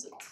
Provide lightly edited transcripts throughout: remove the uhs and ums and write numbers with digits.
present.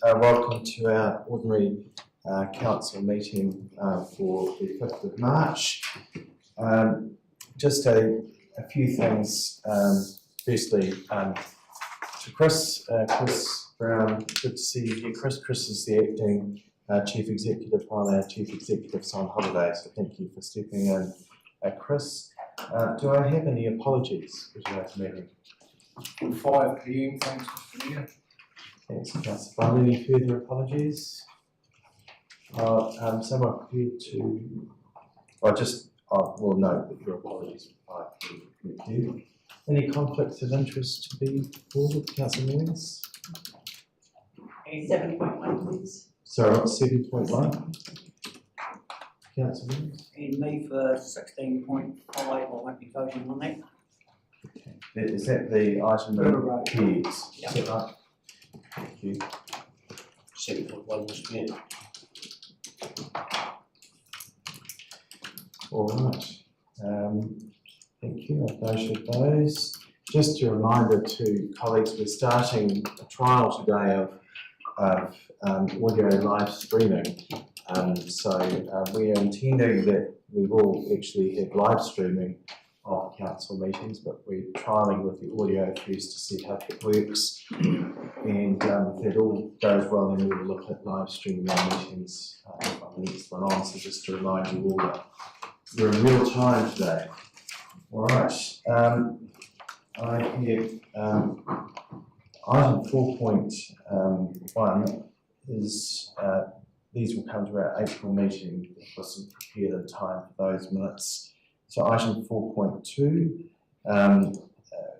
Welcome to our ordinary council meeting for the 5th of March. Just a few things. Firstly, to Chris Brown, good to see you. Chris is the acting Chief Executive while our Chief Executive's on holiday, so thank you for stepping in. Chris, do I have any apologies for today's meeting? 5 PM, thanks Mr Mayor. Thanks, Councillor Brown. Any further apologies? Someone prepared to, we'll note that your apologies are 5 PM. Thank you. Any conflicts of interest to be forwarded, Councillor Means? 7.1, please. Sorry, what's 7.1? Councillor Means? And me for 16.5, I won't be voting on that. Okay. Is that the item that appears? Yeah. Is that right? Thank you. 7.1 Mr Mayor. All right. Thank you. I've noted those. Just a reminder to colleagues, we're starting a trial today of audio live streaming. So we are intending that we will actually have live streaming of council meetings, but we're trialling with the audio first to see how it works. And if that all goes well, then we'll look at live streaming our meetings from the next one on. So just to remind you all that we're in real time today. All right. I have item 4.1 is these will come to our April meeting. It wasn't prepared in time for those minutes. So item 4.2,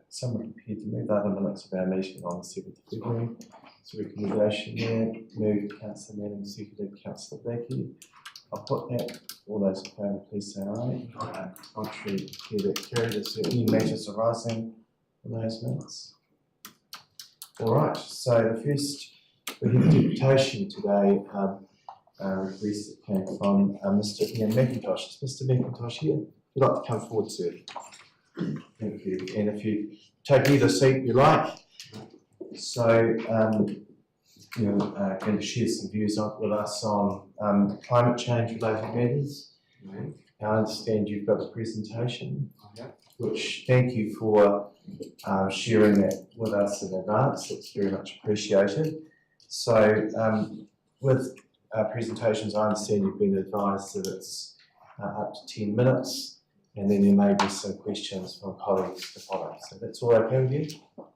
someone prepared to move other minutes of our meeting on the 7th of February. So recommendation there, moved Councillor Manning, seconded Councillor Blackie. I'll put that, all those in favour please say aye. Contrary, declare that carried. Is there any matters arising from those minutes? All right, so the first, we have deputation today, request that came from Mr Ian McIntosh. Is Mr McIntosh here? If you'd like to come forward, sir. Thank you. And if you take either seat you like. So you're going to share some views with us on climate change related matters. I understand you've got a presentation, which thank you for sharing that with us in advance. It's very much appreciated. So with presentations, I understand you've been advised that it's up to 10 minutes. And then there may be some questions from colleagues to follow. So that's all okay with you?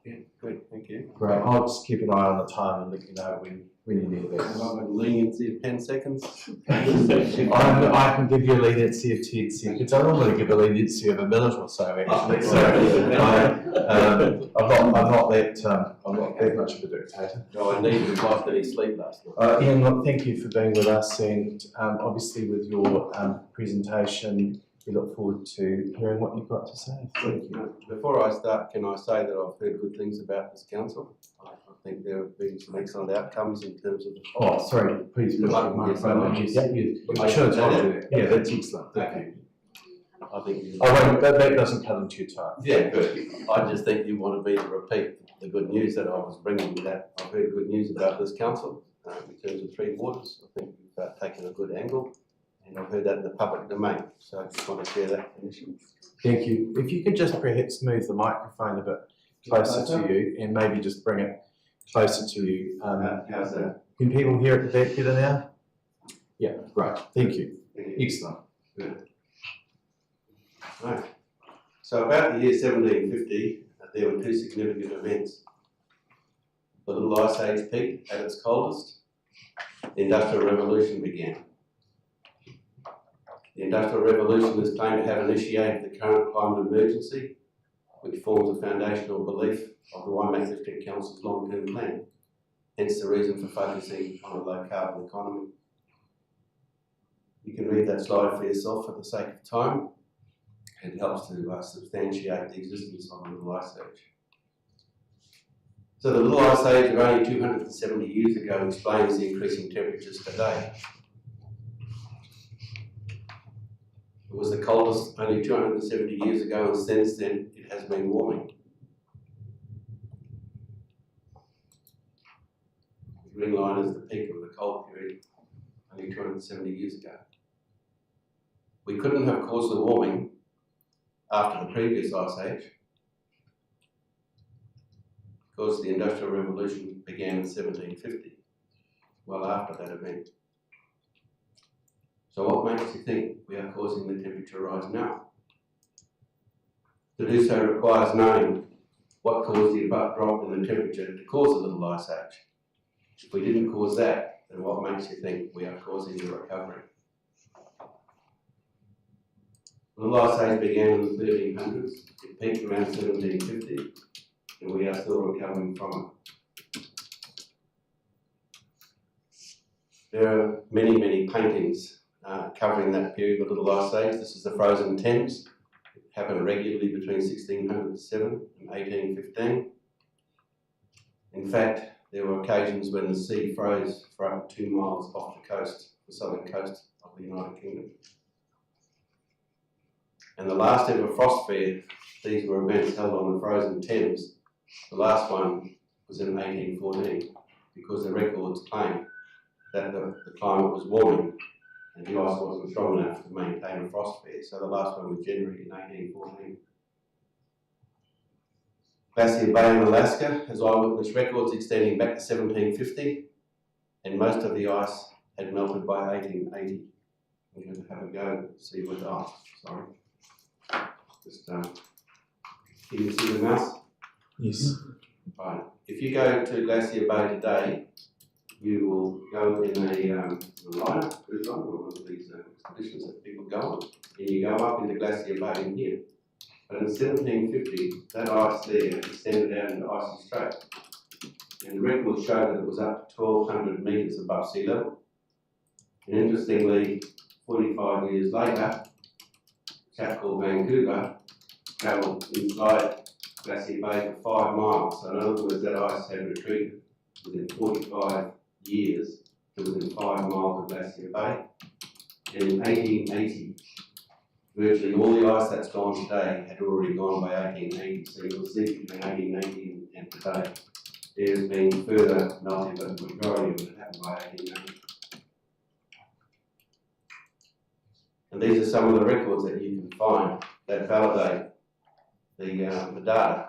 Yeah, good, thank you. Great. I'll just keep an eye on the time and let you know when you need that. I've got a leniency of 10 seconds. I can give you a leniency of 10 seconds. I normally give a leniency of a minute or so actually. So I'm not that much of a dictator. No, I need to lost any sleep last night. Ian, look, thank you for being with us, and obviously with your presentation. We look forward to hearing what you've got to say. Thank you. Before I start, can I say that I've heard good things about this council? I think there have been some excellent outcomes in terms of the... Oh, sorry, please put your microphone on. Yes, I should have told you that. Yeah, that's excellent. Thank you. I think you... that doesn't cut into your time. Yeah, good. I just think you wanted me to repeat the good news that I was bringing you, that I've heard good news about this council in terms of 3 waters. I think you've taken a good angle. And I've heard that in the public domain, so I just want to share that initially. Thank you. If you could just perhaps move the microphone a bit closer to you and maybe just bring it closer to you. How's that? Can people hear it better now? Yeah, right. Thank you. Excellent. Good. Right. So about the year 1750, there were 2 significant events. The Little Ice Age peaked at its coldest. The Industrial Revolution began. The Industrial Revolution is claimed to have initiated the current climate emergency, which forms a foundational belief of the Waimakariri District Council's long-term plan, hence the reason for focusing on a low-carbon economy. You can read that slide for yourself for the sake of time. It helps to substantiate the existence of the Little Ice Age. So the Little Ice Age of only 270 years ago explains the increasing temperatures today. It was the coldest only 270 years ago, and since then it has been warming. The green line is the peak of the cold period, only 270 years ago. We couldn't have caused the warming after the previous ice age, because the Industrial Revolution began in 1750, well after that event. So what makes you think we are causing the temperature rise now? To do so requires knowing what caused the abrupt drop in the temperature to cause the little ice age. If we didn't cause that, then what makes you think we are causing the recovery? The little ice age began in the 1300s, it peaked around 1750, and we are still recovering from it. There are many paintings covering that period of the little ice age. This is the frozen Thames. It happened regularly between 1607 and 1815. In fact, there were occasions when the sea froze for up to 2 miles off the coast, the southern coast of the United Kingdom. And the last ever frost fair, these were events held on the frozen Thames. The last one was in 1814, because the records claim that the climate was warming and the ice wasn't strong enough to maintain a frost fair. So the last one was January in 1814. Glacier Bay in Alaska has eyewitness records extending back to 1750, and most of the ice had melted by 1880. We're going to have a go to see what the ice, sorry. Just, can you see the mouse? Yes. Right. If you go to Glacier Bay today, you will go in a liner, cruise line, or one of these expeditions that people go on, and you go up into Glacier Bay in here. But in 1750, that ice there extended out into Icy Strait, and the records show that it was up to 1,200 metres above sea level. And interestingly, 45 years later, a chap called Vancouver travelled inside Glacier Bay for 5 miles. So in other words, that ice had retreated within 45 years to within 5 miles of Glacier Bay. And in 1880, virtually all the ice that's gone today had already gone by 1880. So you'll see between 1880 and today, there's been further melting, but the majority of it happened by 1880. And these are some of the records that you can find that validate the data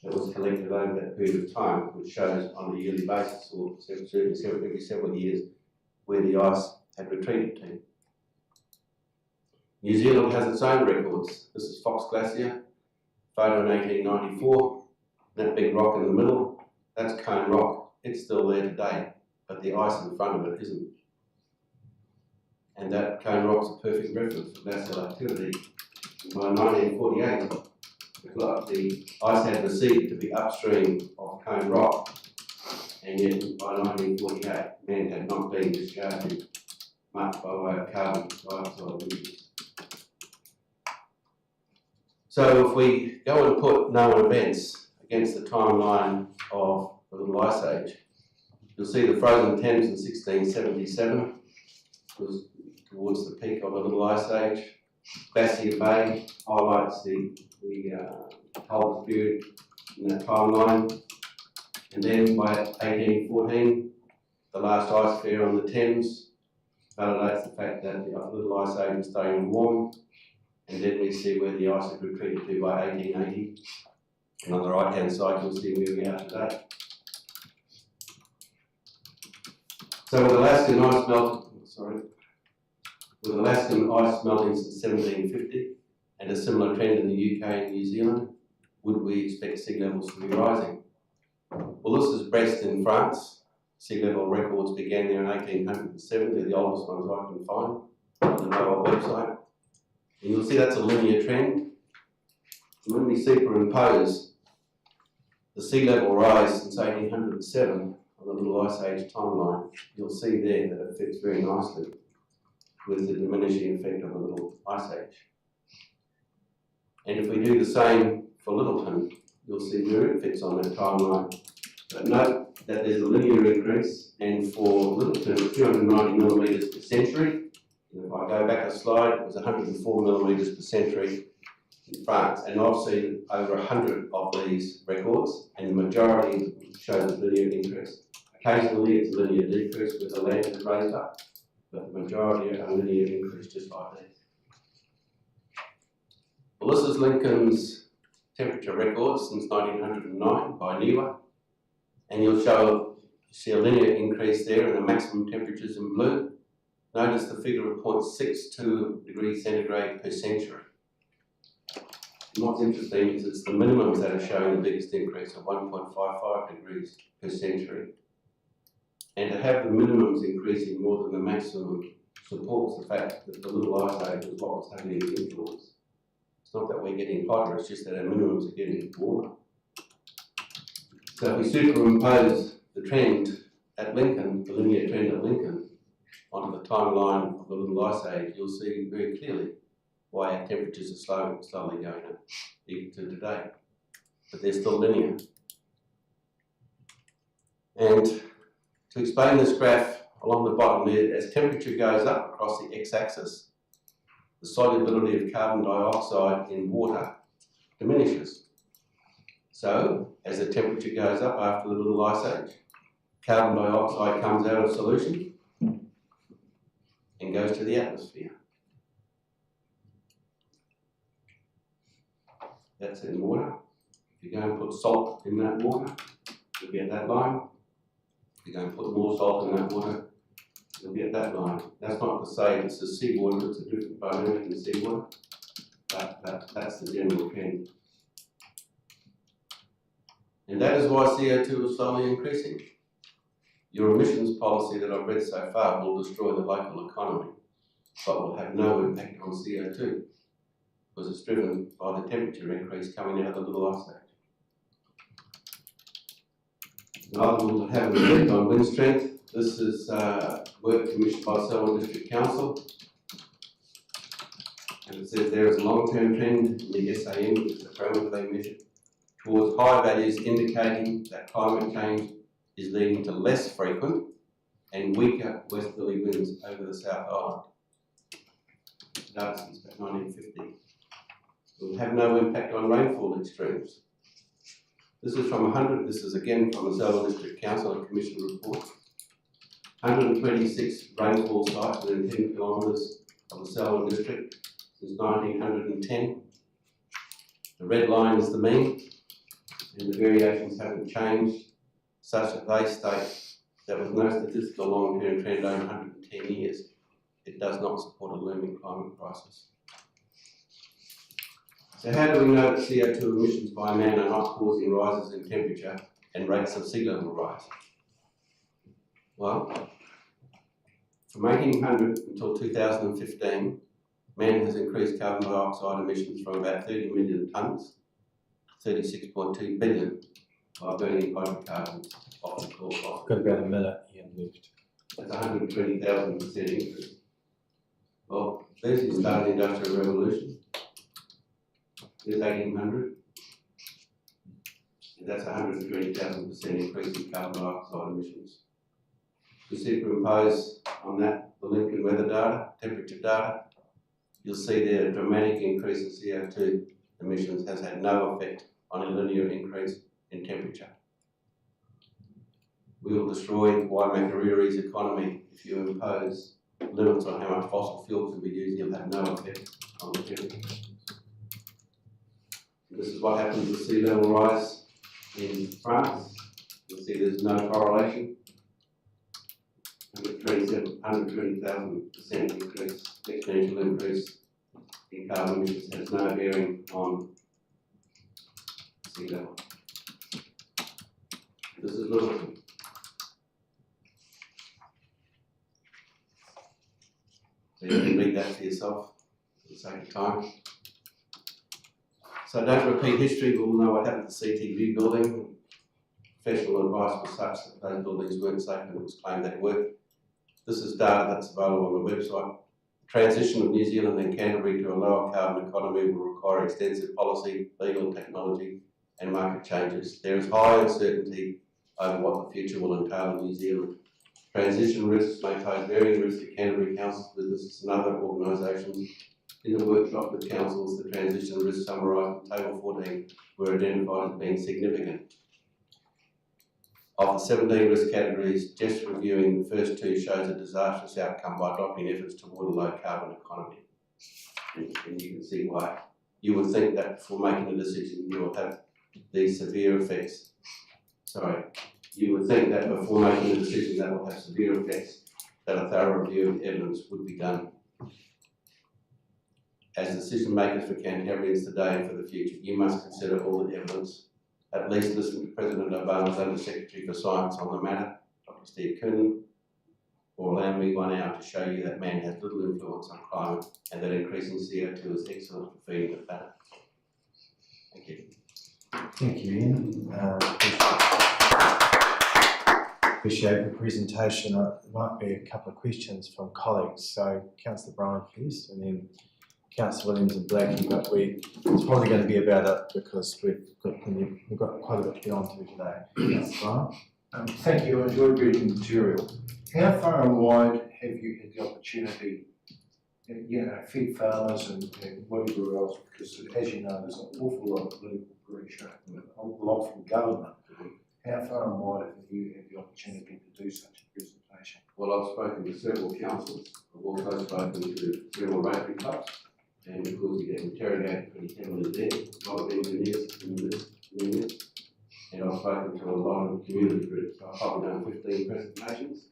that was collected over that period of time, which shows on a yearly basis, or every several years, where the ice had retreated to. New Zealand has its own records. This is Fox Glacier, photo in 1894. That big rock in the middle, that's Cone Rock. It's still there today, but the ice in front of it isn't. And that Cone Rock's a perfect reference for glacial activity. By 1948, the ice had receded to be upstream of Cone Rock, and yet by 1948, man had not been discharging much by way of carbon dioxide emissions. So if we go and put known events against the timeline of the Little Ice Age, you'll see the frozen Thames in 1677 was towards the peak of the Little Ice Age. Glacier Bay highlights the coldest period in that timeline. And then by 1814, the last ice fair on the Thames validates the fact that the Little Ice Age is staying warm. And then we see where the ice had retreated to by 1880. And on the right hand side, you'll see where we are today. So with Alaskan ice melting since 1750 and a similar trend in the UK and New Zealand, would we expect sea levels to be rising? Well, this is Brest in France. Sea level records began there in 1807. They're the oldest ones I can find on the NOAA website. And you'll see that's a linear trend. And when we superimpose the sea level rise since 1807 on the Little Ice Age timeline, you'll see there that it fits very nicely with the diminishing effect of the Little Ice Age. And if we do the same for Littleton, you'll see where it fits on that timeline. But note that there's a linear increase, and for Littleton, it's 290 millimetres per century. And if I go back a slide, it was 104 millimetres per century in France. And I've seen over 100 of these records, and the majority show the linear increase. Occasionally it's a linear decrease where the land is raised up, but the majority are a linear increase just like that. Well, this is Lincoln's temperature record since 1909 by NIWA, and you'll see a linear increase there and the maximum temperatures in blue. Notice the figure of 0.62 degrees centigrade per century. And what's interesting is it's the minimums that are showing the biggest increase of 1.55 degrees per century. And to have the minimums increasing more than the maximum supports the fact that the little ice age was what was having the influence. It's not that we're getting hotter, it's just that our minimums are getting warmer. So if we superimpose the trend at Lincoln, the linear trend at Lincoln, onto the timeline of the little ice age, you'll see very clearly why our temperatures are slowly going up, even to today. But they're still linear. And to explain this graph along the bottom there, as temperature goes up across the x-axis, the solubility of carbon dioxide in water diminishes. So, as the temperature goes up after the little ice age, carbon dioxide comes out of solution and goes to the atmosphere. That's in water. If you go and put salt in that water, you'll get that line. If you go and put more salt in that water, you'll get that line. That's not to say it's the seawater, it's a different dynamic than seawater, but that's the general trend. And that is why CO2 is slowly increasing. Your emissions policy that I've read so far will destroy the local economy, but will have no impact on CO2 because it's driven by the temperature increase coming out of the little ice age. Neither will have an effect on wind strength. This is work commissioned by Selwyn District Council. And it says there is a long-term trend in the SAM, which is the parameter they measure, towards high values indicating that climate change is leading to less frequent and weaker westerly winds over the South Island. Data since about 1950. It will have no impact on rainfall extremes. This is from this is again from the Selwyn District Council, a commission report. 126 rainfall sites within 10 kilometres of the Selwyn District since 1910. The red line is the mean, and the variations haven't changed, such that they state that with no statistical long-term trend over 110 years, it does not support a looming climate crisis. So how do we know that CO2 emissions by man are not causing rises in temperature and rates of sea level rise? Well, from 1800 until 2015, man has increased carbon dioxide emissions from about 30 million tonnes to 36.2 billion by burning hydrocarbons, often called fossil. Got about a minute, Ian, left. That's 120,000% increase. Well, there's the start of the Industrial Revolution. There's 1800. And that's 120,000% increase in carbon dioxide emissions. We superimpose on that the Lincoln weather data, temperature data. You'll see there a dramatic increase in CO2 emissions has had no effect on a linear increase in temperature. We will destroy waimakariri's economy if you impose limits on how much fossil fuel can be used. You'll have no effect on the temperature. This is what happens with sea level rise in France. You'll see there's no correlation. 120,000% increase, exponential increase in carbon emissions has no bearing on sea level. This is Littleton. So you can read that for yourself for the sake of time. So don't repeat history, we'll know what happened to the CTV building. Professional advice was such that those buildings weren't safe and it was claimed they were. This is data that's available on the website. The transition of New Zealand and Canterbury to a lower carbon economy will require extensive policy, legal, technology and market changes. There is high uncertainty over what the future will entail in New Zealand. Transition risks may pose varying risks to Canterbury Council businesses and other organisations. In the workshop with councils, the transition risks summarised in Table 14 were identified as being significant. Of the 17 risk categories, just reviewing the first 2 shows a disastrous outcome by adopting efforts toward a low carbon economy. And you can see why. You would think that before making a decision you will have these severe effects. You would think that before making a decision that will have severe effects, that a thorough review of evidence would be done. As decision makers for Cantabrians today and for the future, you must consider all the evidence. At least listen to President Obama's Under Secretary for Science on the matter, Dr. Steve Coonan, or allow me 1 hour to show you that man has little influence on climate and that increasing CO2 is excellent for feeding the planet. Thank you. Thank you, Ian. Appreciate the presentation. There might be a couple of questions from colleagues. So, Councillor Bryan first, and then Councillor Williams and Blackie, but it's probably going to be about it because we've got quite a bit to get on to today. Councillor Bryan. Thank you. I enjoyed reading the material. How far and wide have you had the opportunity, feed farmers and whatever else? Because as you know, there's an awful lot of political pressure, a lot from government. How far and wide have you had the opportunity to do such a presentation? Well, I've spoken to several councils. I've also spoken to several Rotary clubs, and of course you get interrogated pretty heavily there. A lot of engineers in this, and I've spoken to a lot of community groups. I've probably done 15 presentations,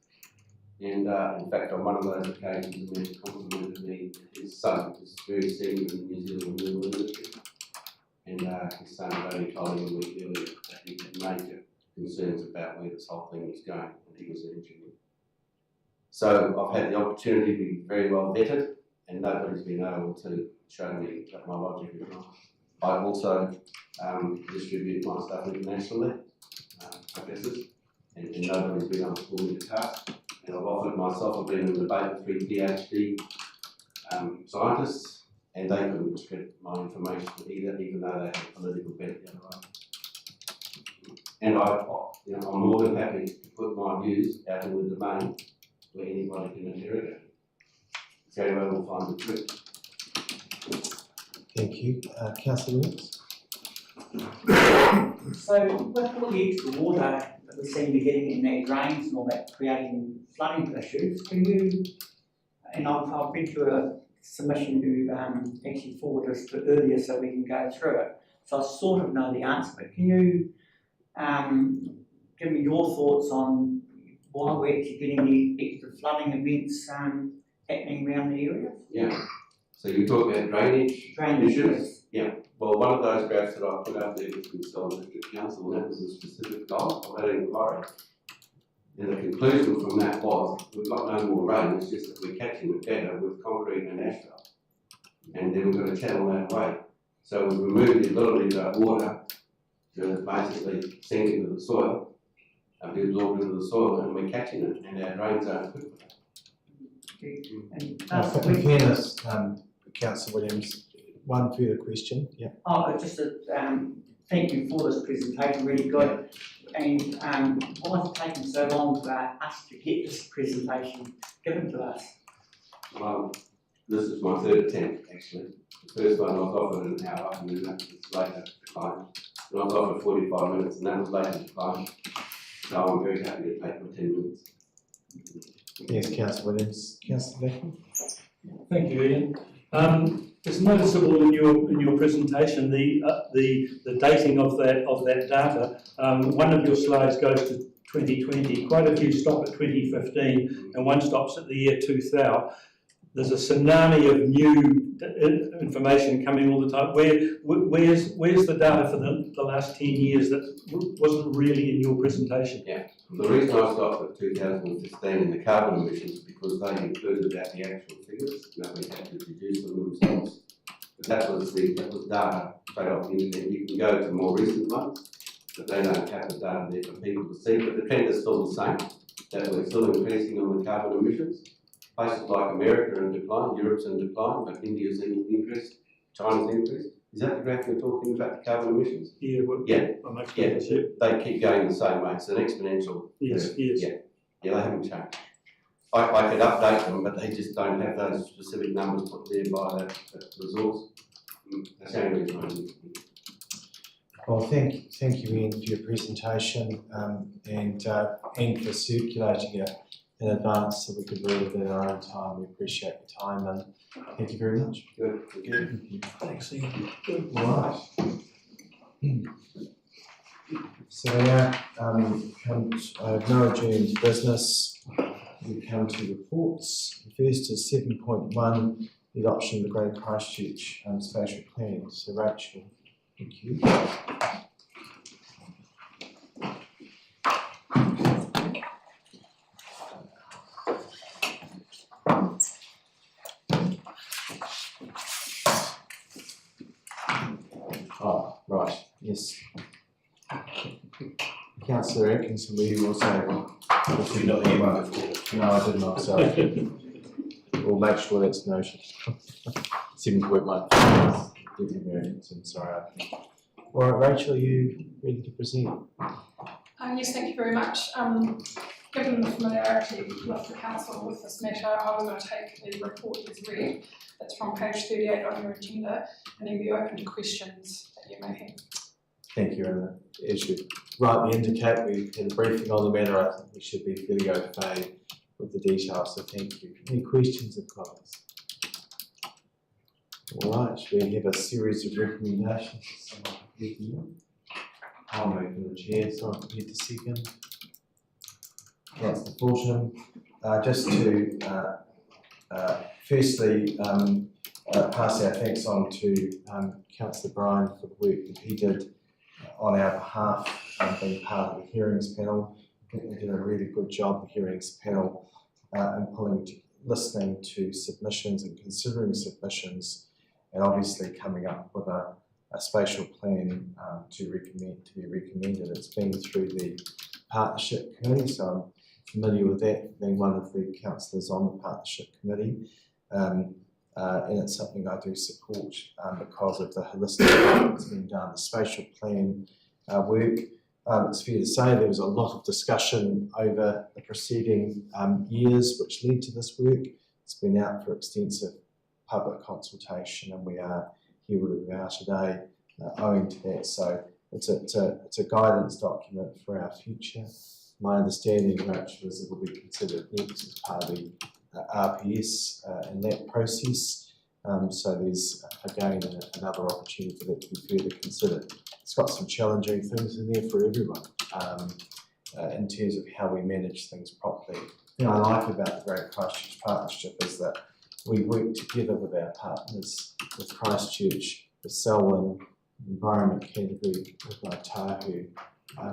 and in fact on one of those occasions the man complimented me. His son is very senior in the New Zealand renewable industry, and his son had only told him a week earlier that he had major concerns about where this whole thing was going, and he was an engineer. So I've had the opportunity to be very well vetted, and nobody's been able to show me that my logic is wrong. I also distribute my stuff internationally, professors, and nobody's been able to pull me to task. And I've offered myself, I've been in debate with 3 PhD scientists, and they couldn't discredit my information either, even though they had a political bent the other way. And I'm more than happy to put my views out in the domain where anybody can interrogate it. It's the only way we'll find the truth. Thank you. Councillor Williams. So with all the extra water that we seem to be getting in their drains and all that, creating flooding issues, can you, and I've been to a submission to actually forward us to earlier so we can go through it, so I sort of know the answer, but can you give me your thoughts on why we're actually getting the extra flooding events happening around the area? Yeah. So you talk about drainage issues? Yeah. Well, one of those graphs that I put up there was from Southern District Council, and that was a specific goal of that inquiry. And the conclusion from that was, we've got no more rain, it's just that we're catching it better with concrete and asphalt. And then we're going to channel that away. So we've removed the ability to water to basically sink into the soil and be absorbed into the soil, and we're catching it, and our drains aren't good for that. In fairness, Councillor Williams, one further question. Yeah. Oh, just thank you for this presentation, really good. And why has it taken so long for us to get this presentation given to us? Well, this is my 3rd attempt actually. The first one I was offered an hour, and then that was later declined. And I was offered 45 minutes, and that was later declined. So I'm very happy to take my 10 minutes. Yes, Councillor Williams. Councillor Blackie. Thank you, Ian. It's noticeable in your presentation the dating of that data. One of your slides goes to 2020. Quite a few stop at 2015, and one stops at the year 2000. There's a tsunami of new information coming all the time. Where's the data for the last 10 years that wasn't really in your presentation? Yeah, the reason I stopped at 2015 in the carbon emissions because they included the actual figures. We had to deduce them themselves. But that was data straight off the internet. You can go to more recent ones, but they don't have the data there for people to see. But the trend is still the same, that we're still increasing on the carbon emissions. Places like America are in decline, Europe's in decline, but India's increased, China's increased. Is that the graph you're talking about, the carbon emissions? Yeah, They keep going the same way. It's an exponential. Yes. Yeah, they haven't changed. I could update them, but they just don't have those specific numbers put there by that resource. That's the only reason I did. Well, thank you, Ian, for your presentation and for circulating it in advance so we could read it at our own time. We appreciate your time and thank you very much. Good, thank you. Thanks, Ian. All right. So now come to, no adjourned business. We come to reports. The first is 7.1, the adoption of the Greater Christchurch spatial plan. So Rachel, thank you. Oh, right, yes. Councillor Atkinson, will you also? You're not here before. No, I did not, sorry. We'll make sure that's noted. 7.1. I'm sorry. All right, Rachel, are you ready to present? Yes, thank you very much. Given the familiarity with the council with this matter, I will take the report as read. It's from page 38 on your agenda, and then be open to questions that you may have. Thank you, and as you rightly indicate, we had a briefing on the matter. I think we should be fairly au fait with the details, so thank you. Any questions or comments? All right, we have a series of recommendations. Someone prepared to I'll move to the chair, so I'm prepared to second. Councillor Fulton, just to firstly pass our thanks on to Councillor Bryan for the work that he did on our behalf, being part of the hearings panel. I think we did a really good job, the hearings panel, in listening to submissions and considering submissions, and obviously coming up with a spatial plan to be recommended. It's been through the partnership committee, so I'm familiar with that, being one of the councillors on the partnership committee, and it's something I do support because of the holistic work that's been done. The spatial plan work, it's fair to say there was a lot of discussion over the preceding years which led to this work. It's been out for extensive public consultation, and we are here where we are today owing to that. So it's a guidance document for our future. My understanding, Rachel, is it will be considered next as part of the RPS in that process. So there's again another opportunity for that to be further considered. It's got some challenging things in there for everyone in terms of how we manage things properly. The thing I like about the Great Christchurch Partnership is that we work together with our partners, with Christchurch, with Selwyn, Environment Canterbury, with Otahu,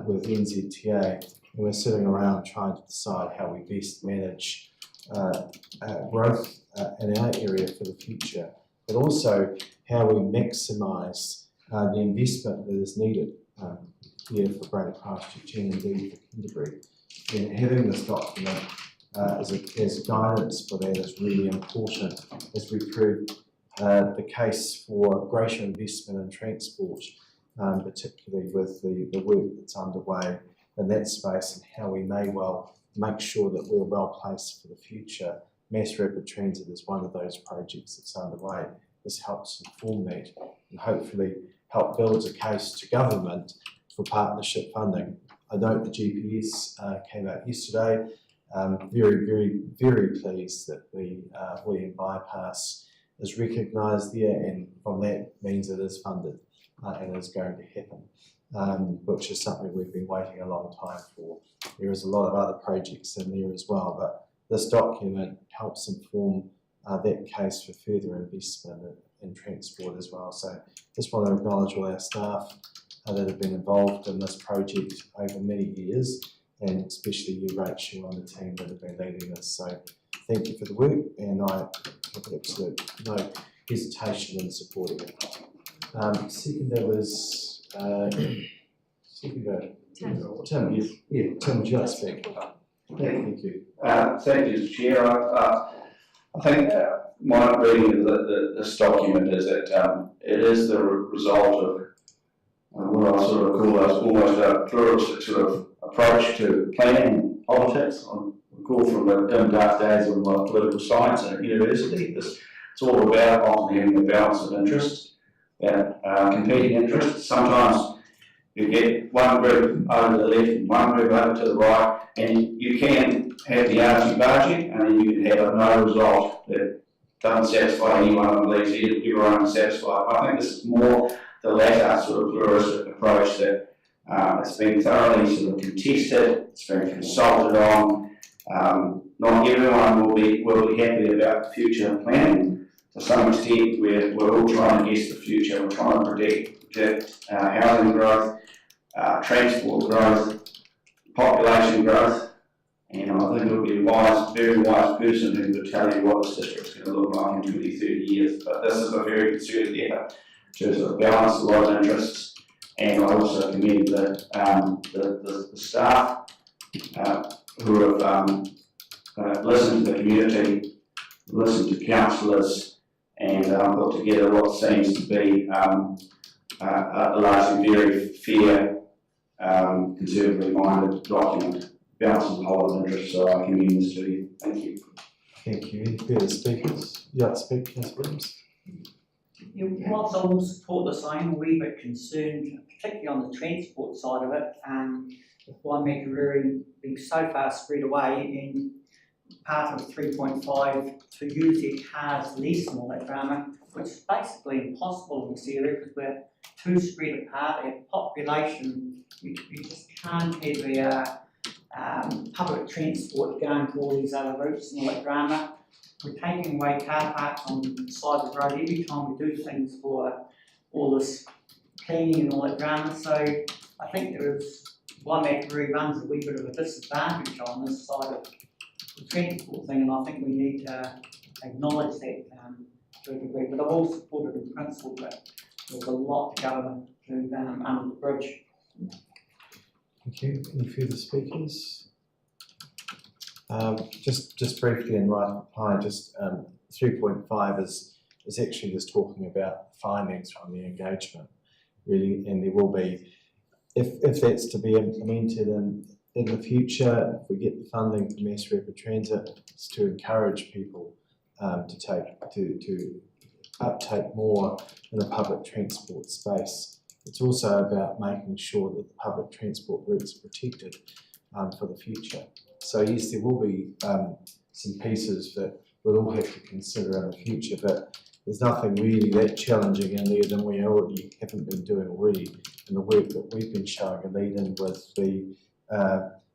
with NZTA, and we're sitting around trying to decide how we best manage growth in our area for the future, but also how we maximise the investment that is needed here for Greater Christchurch and indeed for Canterbury. And having this document as guidance for that is really important as we prove the case for greater investment in transport, particularly with the work that's underway in that space and how we may well make sure that we're well placed for the future. Mass rapid transit is one of those projects that's underway. This helps inform that and hopefully help build a case to government for partnership funding. I note the GPS came out yesterday. Very, very, very pleased that the William bypass is recognised there, and from that means it is funded and is going to happen, which is something we've been waiting a long time for. There is a lot of other projects in there as well, but this document helps inform that case for further investment in transport as well. So just want to acknowledge all our staff that have been involved in this project over many years, and especially you, Rachel, and the team that have been leading this. So thank you for the work, and I have absolute no hesitation in supporting it. Second, there was Tim. Yes. Yeah, Tim, would you like to speak? Thank you. Thank you, Chair. I think my reading of this document is that it is the result of what I sort of call almost a pluralistic sort of approach to planning and politics. I recall from the dim dark days of my political science at university, it's all about often having a balance of interests, competing interests. Sometimes You get one group over the left and one group over to the right, and you can have the argy-bargy, and then you can have a no result that doesn't satisfy anyone and leaves everyone unsatisfied. I think this is more the latter sort of pluralistic approach that it's been thoroughly sort of contested, it's been consulted on. Not everyone will be happy about the future planning. To some extent, we're all trying to guess the future. We're trying to predict housing growth, transport growth, population growth, and I think it would be a very wise person who could tell you what this district's going to look like in 20, 30 years. But this is a very concerted effort to sort of balance a lot of interests, and I also commend the staff who have listened to the community, listened to councillors, and put together what seems to be a largely very fair, conservatively minded document, balancing the whole of interest, so I commend this to you. Thank you. Thank you. Any further speakers? You'd like to speak, Councillor Williams? Yeah, whilst I will support this, I am a wee bit concerned, particularly on the transport side of it, with Waimakariri being so far spread away and part of 3.5 to use their cars less and all that drama, which is basically impossible in this area because we're too spread apart. Our population, you just can't have our public transport going to all these other routes and all that drama. We're taking away car parks on the side of the road every time we do things for all this planning and all that drama. So I think Waimakariri runs a wee bit of a disadvantage on this side of the transport thing, and I think we need to acknowledge that to a degree. But I've all supported in principle, but there's a lot to go to under the bridge. Thank you. Any further speakers? Just briefly in right reply, 3.5 is actually just talking about findings from the engagement, really, and there will be, if that's to be implemented in the future, if we get the funding from Mass Rapid Transit, it's to encourage people to uptake more in the public transport space. It's also about making sure that the public transport routes are protected for the future. So yes, there will be some pieces that we'll all have to consider in the future, but there's nothing really that challenging in there than we haven't been doing already in the work that we've been showing a lead in with the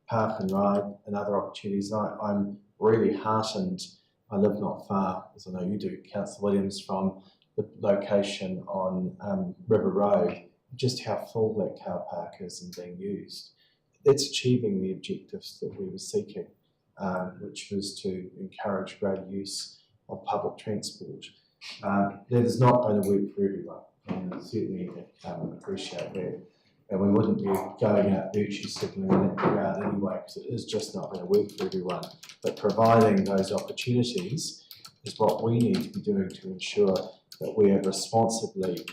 park and ride and other opportunities. I'm really heartened. I live not far, as I know you do, Councillor Williams, from the location on River Road, just how full that car park is and being used. It's achieving the objectives that we were seeking, which was to encourage greater use of public transport. That is not going to work for everyone, and I certainly appreciate that. And we wouldn't be going out virtue signalling in that regard anyway, because it is just not going to work for everyone. But providing those opportunities is what we need to be doing to ensure that we are responsibly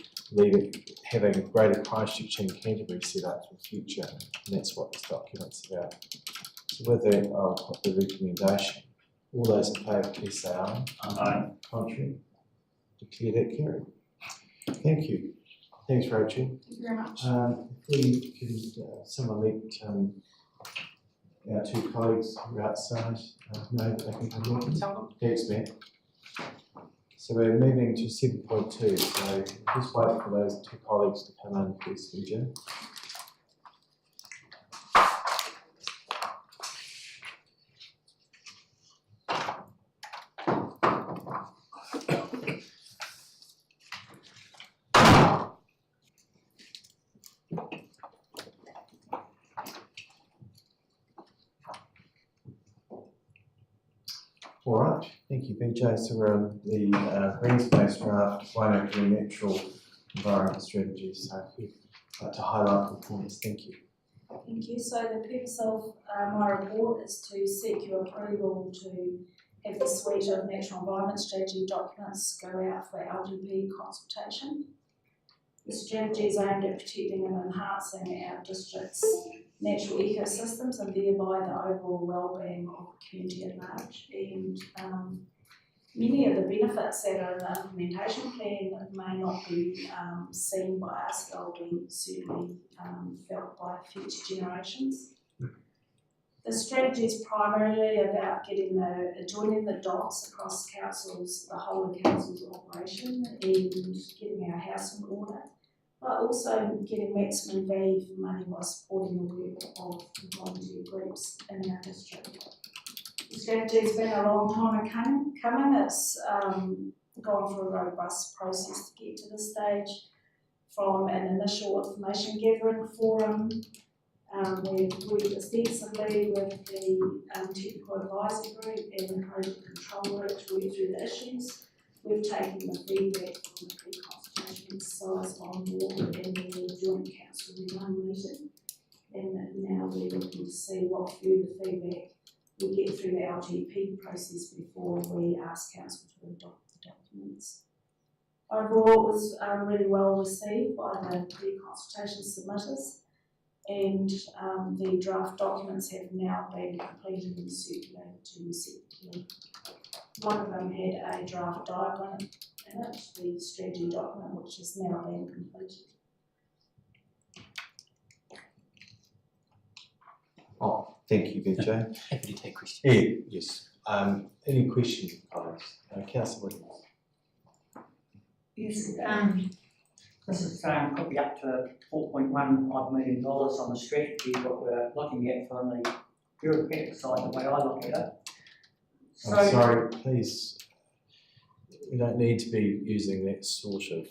having greater Christchurch and Canterbury set up for the future, and that's what this document's about. So with that, I'll put the recommendation. All those in favour, please say aye. Aye. Contrary? Declare that carried. Thank you. Thanks, Rachel. Thank you very much. If someone let our two colleagues who are outside know that they can come in. Tell them. Thanks, Matt. So we're moving to 7.2, so just wait for those two colleagues to come in, please, Vijay. All right, thank you, Vijay. So we're on the green space draft, Waimakariri natural environment strategy. So if you'd like to highlight the points, thank you. Thank you. So the purpose of my report is to seek your approval to have the suite of natural environment strategy documents go out for LDP consultation. The strategy is aimed at protecting and enhancing our district's natural ecosystems and thereby the overall well-being of the community at large. And many of the benefits that are in the implementation plan may not be seen by us, they'll be certainly felt by future generations. The strategy is primarily about joining the dots across councils, the whole of council's operation, and getting our house in order, but also getting maximum value for money by supporting the work of volunteer groups in our district. The strategy has been a long time coming. It's gone through a robust process to get to this stage, from an initial information gathering forum. We've worked extensively with the technical advisory group and the project control group to work through the issues. We've taken the feedback from the pre-consultation exercise on board in the joint council meeting, and now we're looking to see what further feedback we get through the LTP process before we ask council to adopt the documents. Overall, it was really well received by the pre-consultation submitters, and the draft documents have now been completed and circulated to the secretary. One of them had a draft diagram in it, the strategy document, which has now been completed. Oh, thank you, Vijay. Happy to take questions. Ed, yes. Any questions, colleagues? Councillor Williams. Yes, this is probably up to $4.1 million on the strategy, what we're looking at from the bureaucratic side, the way I look at it. So, I'm sorry, please. We don't need to be using that sort of.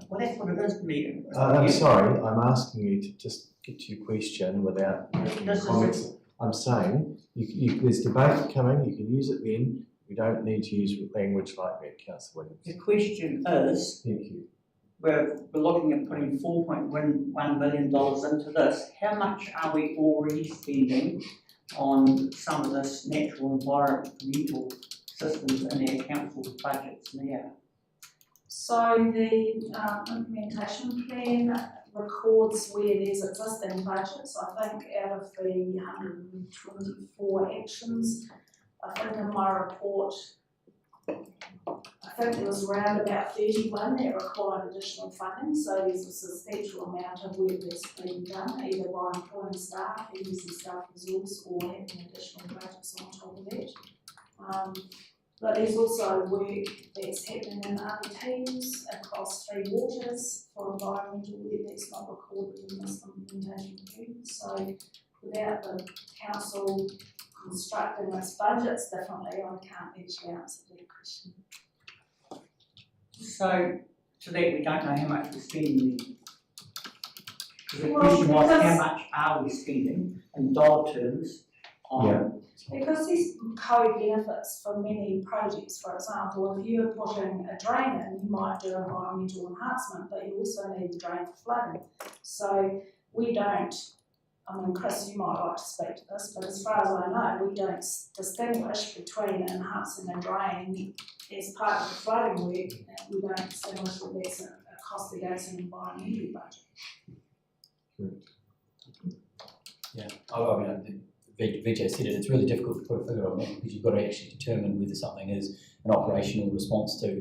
well, that's what it is, me. I'm sorry, I'm asking you to just get to your question without making comments. I'm saying there's debate coming, you can use it then. We don't need to use language like that, Councillor Williams. The question is, Thank you. we're looking at putting $4.1 million into this. How much are we already spending on some of this natural environmental systems in our council budgets now? So the implementation plan records where there's existing budgets. I think out of the 124 actions, I think in my report, I think there was around about 31 that required additional funding, so there's a substantial amount of work that's being done, either by employing staff, using staff resource, or having additional budgets on top of that. But there's also work that's happening in other teams across 3 waters for environmental work that's not recorded in this implementation plan. So without the council constructing its budgets differently, I can't actually answer that question. So, to that we don't know how much we're spending. The question was, how much are we spending in dollar terms on? Because there's co-benefits for many projects. For example, if you're putting a drain in, you might do environmental enhancement, but you also need the drain for flooding. So we don't, I mean, Chris, you might like to speak to this, but as far as I know, we don't distinguish between enhancing a drain as part of the flooding work, and we don't distinguish whether that's a cost against an environmental budget. Yeah, I mean, Vijay said it, it's really difficult to put a figure on that because you've got to actually determine whether something is an operational response to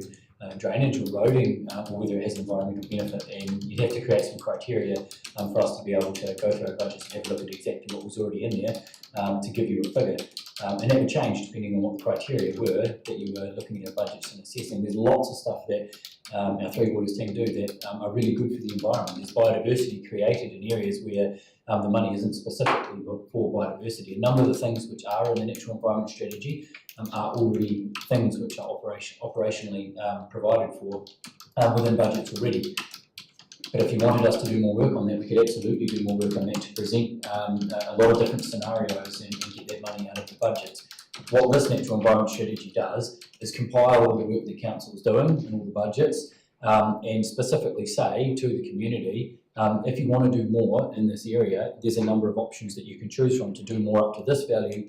drainage or roading, or whether it has environmental benefit, and you'd have to create some criteria for us to be able to go through our budgets and have a look at exactly what was already in there to give you a figure. And that would change depending on what the criteria were that you were looking at our budgets and assessing. There's lots of stuff that our 3 Waters team do that are really good for the environment. There's biodiversity created in areas where the money isn't specifically for biodiversity. A number of the things which are in the natural environment strategy are already things which are operationally provided for within budgets already. But if you wanted us to do more work on that, we could absolutely do more work on that to present a lot of different scenarios and get that money out of the budgets. What this natural environment strategy does is compile all the work the council is doing and all the budgets and specifically say to the community, if you want to do more in this area, there's a number of options that you can choose from to do more up to this value,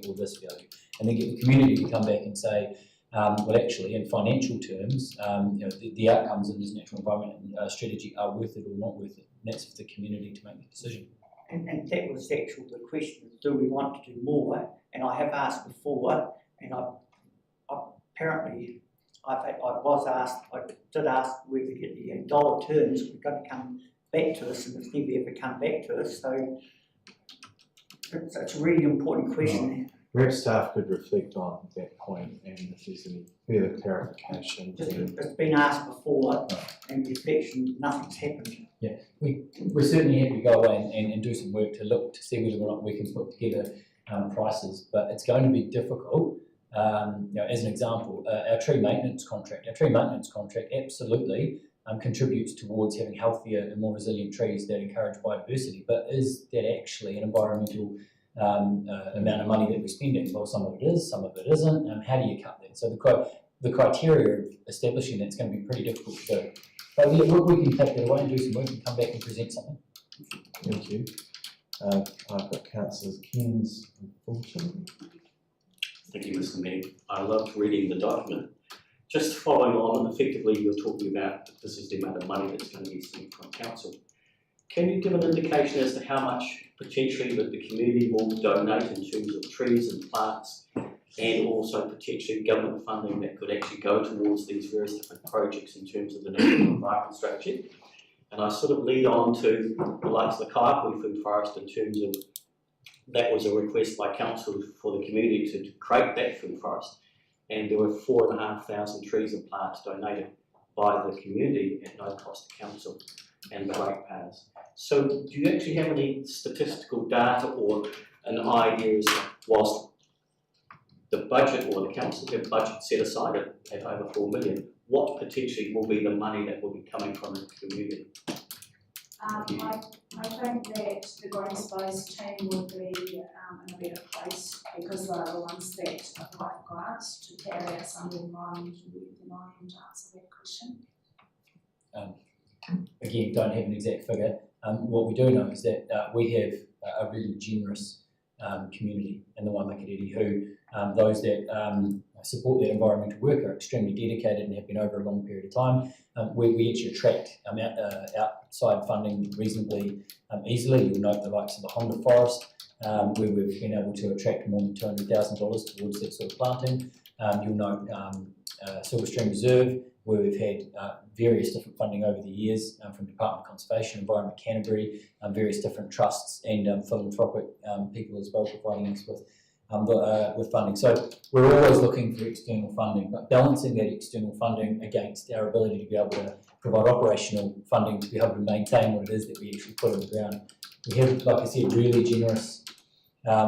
or this value. And then get the community to come back and say, well, actually, in financial terms, you know, the outcomes in this natural environment strategy are worth it or not worth it. And that's for the community to make the decision. And that was actually the question, do we want to do more? And I have asked before, and apparently, I did ask where to get the dollar terms, we've got to come back to us, and it's never ever come back to us, so it's a really important question. Perhaps staff could reflect on that point, and if there's any further clarification. It's been asked before, and reflection, nothing's happened. Yeah, we're certainly happy to go away and do some work to look to see whether or not we can put together prices, but it's going to be difficult. As an example, our tree maintenance contract absolutely contributes towards having healthier and more resilient trees that encourage biodiversity, but is that actually an environmental amount of money that we're spending? Well, some of it is, some of it isn't. How do you cut that? So the criteria of establishing that's going to be pretty difficult to do. But yeah, we can take that away and do some work and come back and present something. Thank you. I've got Councillors Keynes and Fulton. Thank you, Mr. Mayor. I loved reading the document. Just following on, and effectively you're talking about this is the amount of money that's going to be sent from council. Can you give an indication as to how much potentially that the community will donate in terms of trees and plants, and also potentially government funding that could actually go towards these various different projects in terms of the national environment strategy? And I sort of lead on to the likes of the Kaipui Food Forest in terms of that was a request by council for the community to create that food forest, and there were 4,500 trees and plants donated by the community at no cost to council and the ratepayers. So do you actually have any statistical data or an idea as to, whilst the budget or the council have budget set aside at over 4 million, what potentially will be the money that will be coming from the community? I think that the Green Space team would be in a better place because they're the ones that apply for grants to carry out some of the environmental work than I am to answer that question. Again, don't have an exact figure. What we do know is that we have a really generous community in the Waimakariri who, those that support that environmental work are extremely dedicated and have been over a long period of time. We actually attract outside funding reasonably easily. You'll note the likes of the Honda Forest, where we've been able to attract more than $200,000 towards that sort of planting. You'll note Silver Stream Reserve, where we've had various different funding over the years from Department of Conservation, Environment Canterbury, various different trusts and philanthropic people as well providing us with funding. So we're always looking for external funding, but balancing that external funding against our ability to be able to provide operational funding to be able to maintain what it is that we actually put on the ground. We have, like I said, really generous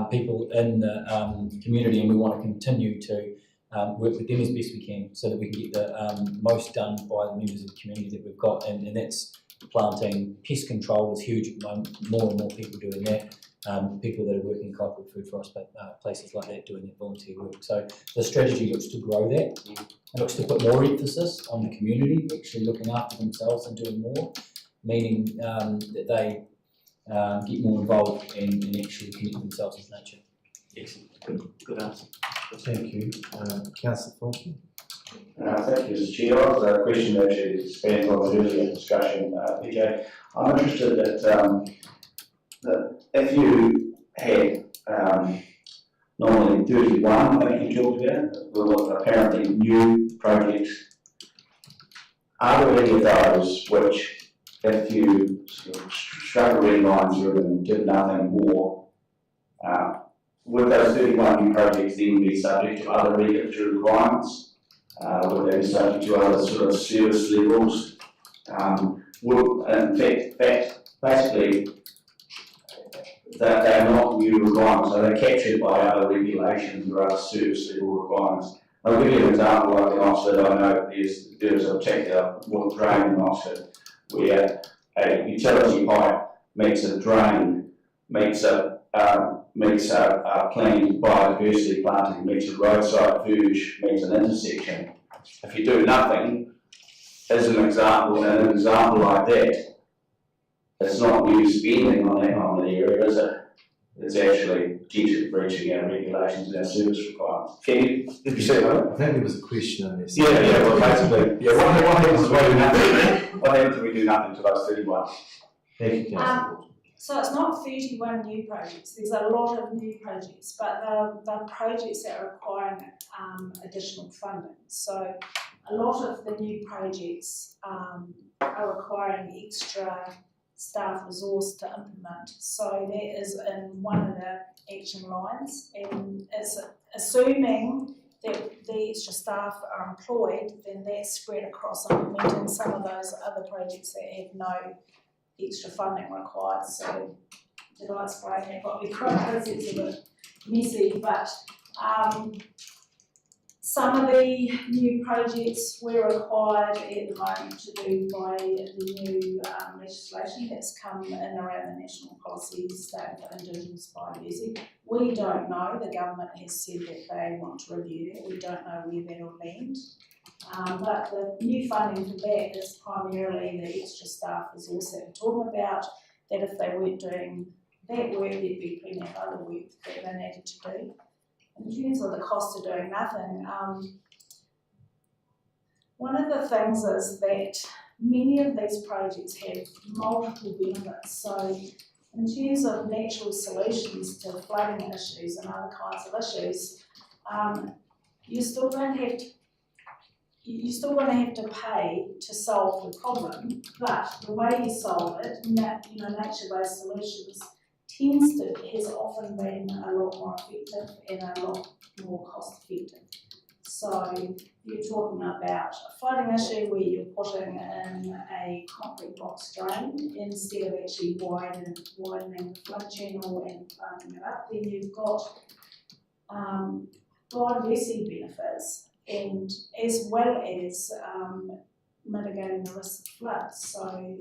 people in the community, and we want to continue to work with them as best we can so that we can get the most done by the members of the community that we've got, and that's planting. Pest control is huge at the moment, more and more people doing that. People that are working in Kaipui Food Forest places like that doing that volunteer work. So the strategy looks to grow that. It looks to put more emphasis on the community actually looking after themselves and doing more, meaning that they get more involved and actually connect themselves with nature. Excellent. Good answer. Thank you. Councillor Fulton. Thank you, Mr. Chair. I have a question that actually expands on the earlier discussion, PJ. I'm interested that if you had normally 31, I think you talked about, with apparently new projects, are there any of those which, if you sort of struck a red line through them and did nothing more, would those 31 new projects then be subject to other regulatory requirements? Would they be subject to other sort of service levels? In fact, basically, that they are not new requirements, so they're captured by other regulations or other service level requirements. I'll give you an example. Like in Oxford, I know there's a particular drain in Oxford where a utility pipe meets a drain, meets a planned biodiversity planting, meets a roadside verge, meets an intersection. If you do nothing, as an example, an example like that, it's not new spending on that kind of area, is it? It's actually potentially breaching our regulations and our service requirements. Did you see that? I think there was a question on this. Yeah, well basically, yeah, what happens if we do nothing? What happens if we do nothing to those 31? Thank you, Councillor Fulton. So it's not 31 new projects, there's a lot of new projects, but the projects that are requiring additional funding. So a lot of the new projects are requiring extra staff resource to implement. So that is in one of the action lines, and it's assuming that the extra staff are employed, then that's spread across implementing some of those other projects that have no extra funding required. So did I explain that properly? It's a bit messy, but some of the new projects we're required at the moment to do by the new legislation that's come in around the National Policy Statement for Indigenous Biodiversity. We don't know, the government has said that they want to review that, we don't know where that will land. But the new funding for that is primarily the extra staff resource that we're talking about, that if they weren't doing that work, there'd be plenty of other work that they needed to do. In terms of the cost of doing nothing, one of the things is that many of these projects have multiple benefits. So in terms of natural solutions to flooding issues and other kinds of issues, you're still going to have to pay to solve the problem, but the way you solve it, nature-based solutions, has often been a lot more effective and a lot more cost effective. So you're talking about a flooding issue where you're putting in a concrete box drain instead of actually widening the flood channel and planting it up, then you've got biodiversity benefits, and as well as mitigating the risk of floods. So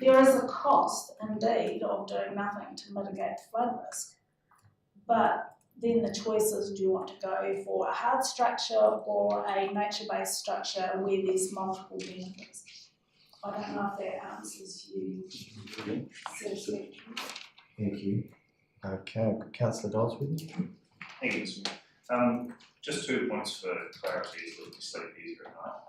there is a cost indeed of doing nothing to mitigate flood risk, but then the choice is, do you want to go for a hard structure or a nature-based structure where there's multiple benefits? I don't know if that answers you satisfactorily. Thank you. Okay, Councillor Dodds with you. Thank you, Mr. Mayor. Just 2 points for clarity as the legislative easier tonight.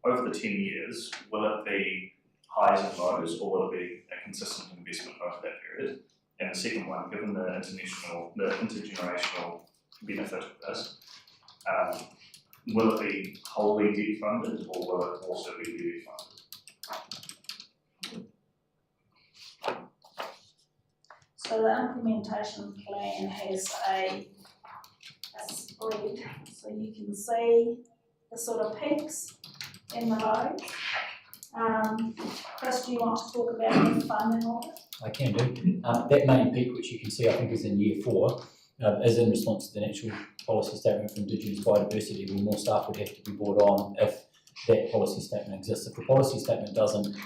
Over the 10 years, will it be highs and lows, or will it be a consistent investment over that period? And the second one, given the intergenerational benefit of this, will it be wholly debt funded, or will it also be levy funded? So the implementation plan has a spread, so you can see the sort of peaks and the lows. Chris, do you want to talk about the funding of it? I can do. That main peak, which you can see, I think, is in year 4, is in response to the National Policy Statement for Indigenous Biodiversity, where more staff would have to be brought on if that policy statement exists. If the policy statement doesn't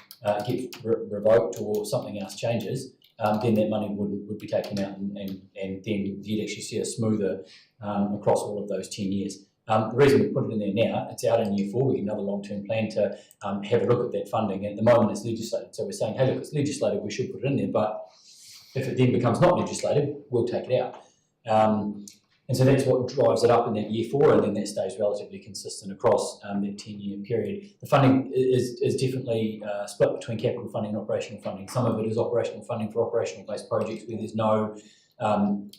get revoked or something else changes, then that money would be taken out, and then you'd actually see a smoother across all of those 10 years. The reason we put it in there now, it's out in year 4, we get another long-term plan to have a look at that funding. At the moment it's legislated, so we're saying, hey look, it's legislated, we should put it in there, but if it then becomes not legislated, we'll take it out. And so that's what drives it up in that year 4, and then that stays relatively consistent across that 10-year period. The funding is definitely split between capital funding and operational funding. Some of it is operational funding for operational-based projects where there's no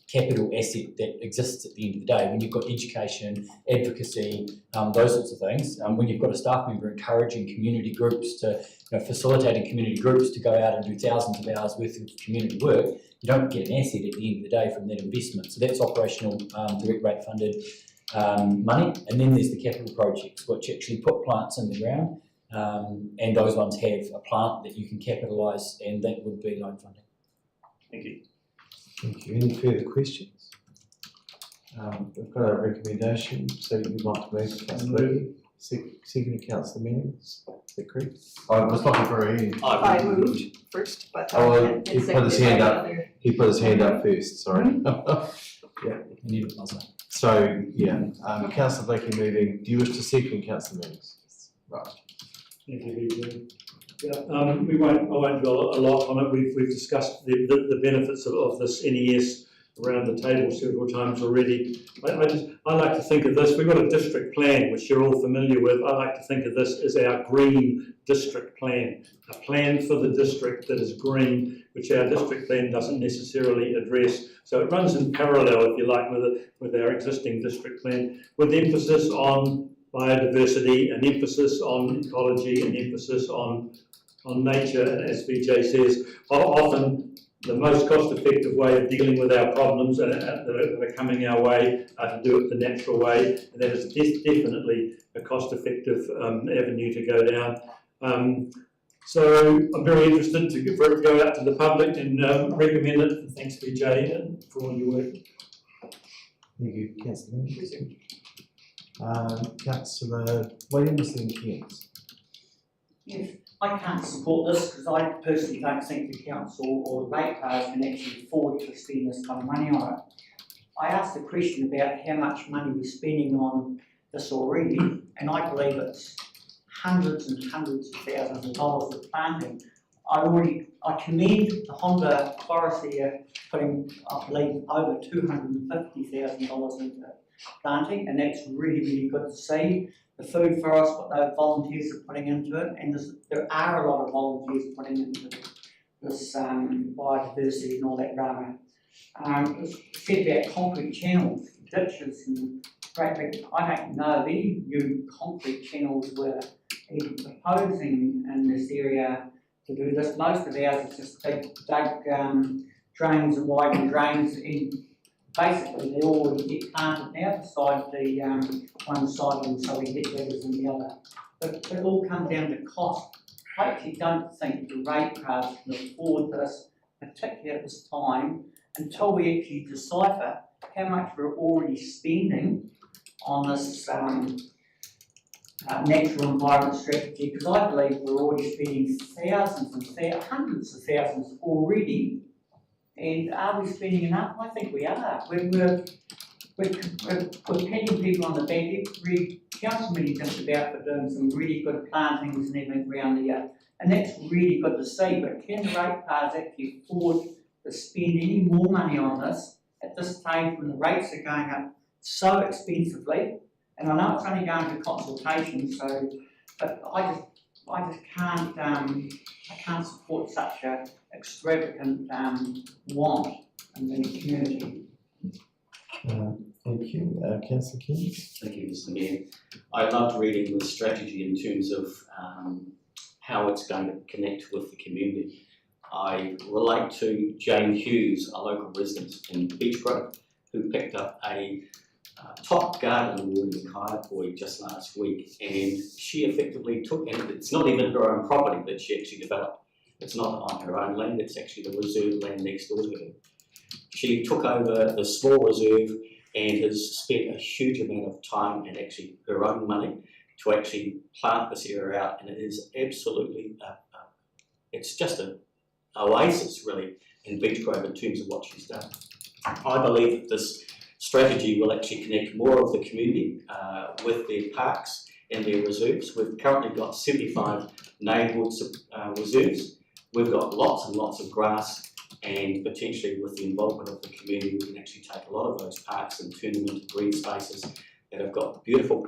capital asset that exists at the end of the day. When you've got education, advocacy, those sorts of things, when you've got a staff member encouraging community groups to, facilitating community groups to go out and do thousands of hours worth of community work, you don't get an asset at the end of the day from that investment. So that's operational direct rate funded money. And then there's the capital projects, which actually put plants in the ground, and those ones have a plant that you can capitalise, and that would be loan funding. Thank you. Thank you. Any further questions? We've got a recommendation, so you want to move, Councillor Lee. Second, Councillor Manning. Is that correct? I was looking for a hand. I moved first, but he put his hand up. He put his hand up first. Sorry. Yeah. You need a buzzer. So yeah, Councillor Blakey moving. Do you wish to second, Councillor Manning? Right. Thank you. Yeah, I won't dwell a lot on it. We've discussed the benefits of this NES around the table several times already. I like to think of this, we've got a district plan which you're all familiar with. I like to think of this as our green district plan, a plan for the district that is green, which our district plan doesn't necessarily address. So it runs in parallel, if you like, with our existing district plan, with emphasis on biodiversity, an emphasis on ecology, an emphasis on nature, and as Vijay says, often the most cost-effective way of dealing with our problems that are coming our way are to do it the natural way, and that is definitely a cost-effective avenue to go down. So I'm very interested for it to go out to the public and recommend it. And thanks, Vijay, for all your work. Thank you, Councillor. Councillor Williams and Kent. Yes, I can't support this because I personally don't think the council or the ratepayers can actually afford to spend this kind of money on it. I asked a question about how much money we're spending on this already, and I believe it's hundreds and hundreds of thousands of dollars of planting. I commend the Honda Forest here putting, I believe, over $250,000 into planting, and that's really, really good to see. The food forest, what those volunteers are putting into it, and there are a lot of volunteers putting into this biodiversity and all that rubber. It's said about concrete channels, ditches, and great big, I don't know of any new concrete channels were even proposing in this area to do this. Most of ours is just big dug drains and widened drains, and basically they already get planted now beside the one side of them, so we get rivers in the other. But it all comes down to cost. I actually don't think the ratepayers can afford this, particularly at this time, until we actually decipher how much we're already spending on this natural environment strategy, because I believe we're already spending thousands and hundreds of thousands already. And are we spending enough? I think we are. We're patting people on the back. Every council meeting just about for doing some really good plantings and everything around here. And that's really good to see. But can the ratepayers actually afford to spend any more money on this at this stage when the rates are going up so expensively? And I know it's only going to consultation, so, but I just can't, I can't support such a extravagant want in the community. Thank you, Councillor King. Thank you, Mr. Mayor. I loved reading the strategy in terms of how it's going to connect with the community. I relate to Jane Hughes, a local resident in Beachgrove, who picked up a top garden award in Kaiapoi just last week, and she effectively took, and it's not even her own property that she actually developed. It's not on her own land, it's actually the reserve land next door to her. She took over the small reserve and has spent a huge amount of time and actually her own money to actually plant this area out, and it is absolutely, it's just an oasis really in Beachgrove in terms of what she's done. I believe that this strategy will actually connect more of the community with their parks and their reserves. We've currently got 75 neighbourhood reserves. We've got lots and lots of grass, and potentially with the involvement of the community, we can actually take a lot of those parks and turn them into green spaces that have got beautiful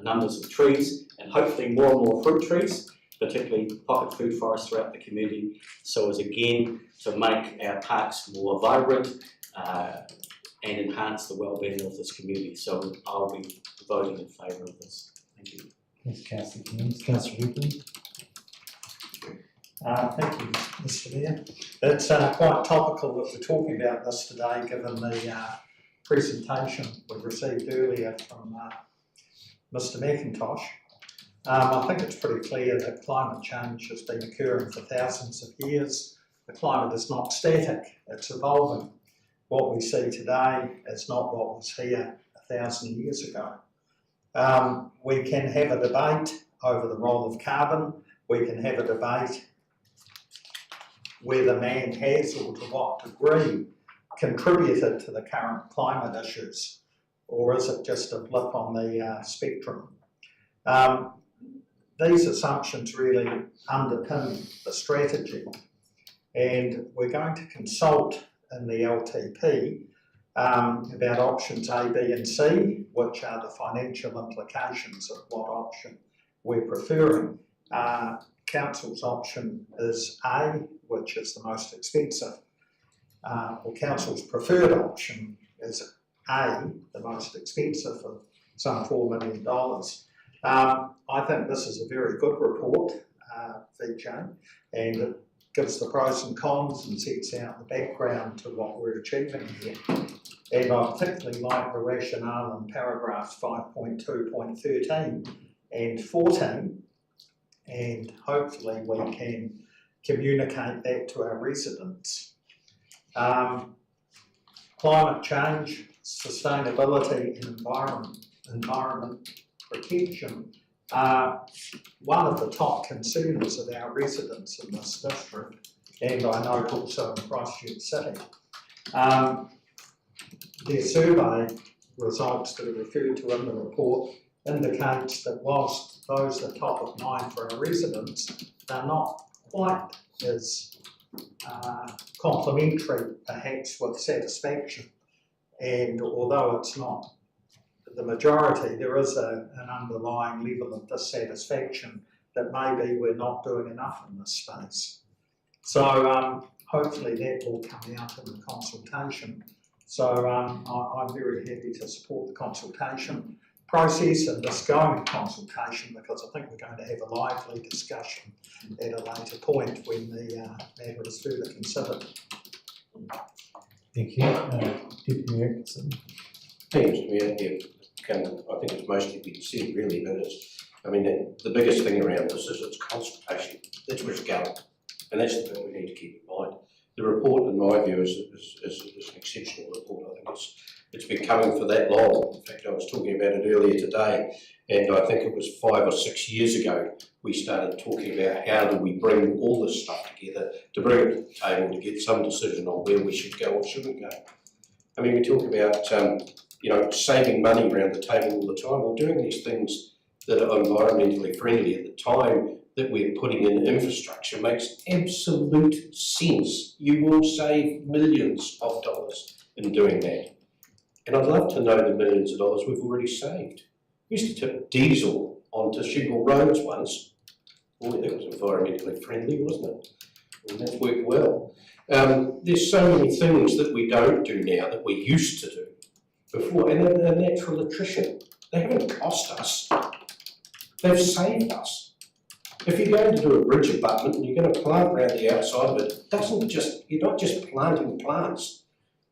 numbers of trees, and hopefully more and more fruit trees, particularly pocket food forests throughout the community, so as again to make our parks more vibrant and enhance the well-being of this community. So I'll be voting in favour of this. Thank you. Thanks, Councillor King. Councillor Ripley. Thank you, Mr. Mayor. It's quite topical that we're talking about this today, given the presentation we received earlier from Mr. McIntosh. I think it's pretty clear that climate change has been occurring for thousands of years. The climate is not static, it's evolving. What we see today is not what was here 1,000 years ago. We can have a debate over the role of carbon. We can have a debate whether man has or to what degree contributed to the current climate issues, or is it just a blip on the spectrum? These assumptions really underpin the strategy, and we're going to consult in the LTP about options A, B and C, which are the financial implications of what option we're preferring. Council's option is A, which is the most expensive, or Council's preferred option is A, the most expensive of some $4 million. I think this is a very good report, VJ, and it gives the pros and cons and sets out the background to what we're achieving here. And I particularly like the rationale in paragraphs 5.2.13 and 14, and hopefully we can communicate that to our residents. Climate change, sustainability and environment protection are one of the top concerns of our residents in this district, and I know also in Christchurch City. Their survey results that are referred to in the report indicates that whilst those are top of mind for our residents, they're not quite as complementary perhaps with satisfaction. And although it's not the majority, there is an underlying level of dissatisfaction that maybe we're not doing enough in this space. So hopefully that will come out in the consultation. So I'm very happy to support the consultation process and this going consultation, because I think we're going to have a lively discussion at a later point when the matter is further considered. Thank you. Deputy Erickson. Thanks, Mayor. I think it's mostly been said really, but it's, I mean, the biggest thing around this is it's consultation. That's where it's going. And that's the thing we need to keep in mind. The report, in my view, is an exceptional report. I think it's been coming for that long. In fact, I was talking about it earlier today, and I think it was 5 or 6 years ago we started talking about how do we bring all this stuff together to bring it to the table to get some decision on where we should go or shouldn't go. I mean, we talk about saving money around the table all the time. We're doing these things that are environmentally friendly at the time that we're putting in infrastructure makes absolute sense. You will save millions of dollars in doing that. And I'd love to know the millions of dollars we've already saved. We used to tip diesel onto shingle roads once. Boy, that was environmentally friendly, wasn't it? And that's worked well. There's so many things that we don't do now that we used to do before, and they're natural attrition. They haven't cost us, they've saved us. If you're going to do a bridge abutment and you're going to plant around the outside of it, you're not just planting plants,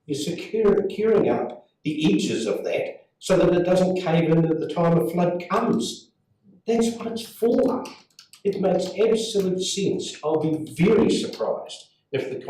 you're securing up the edges of that so that it doesn't cave in at the time a flood comes. That's what it's for. It makes absolute sense. I'll be very surprised if in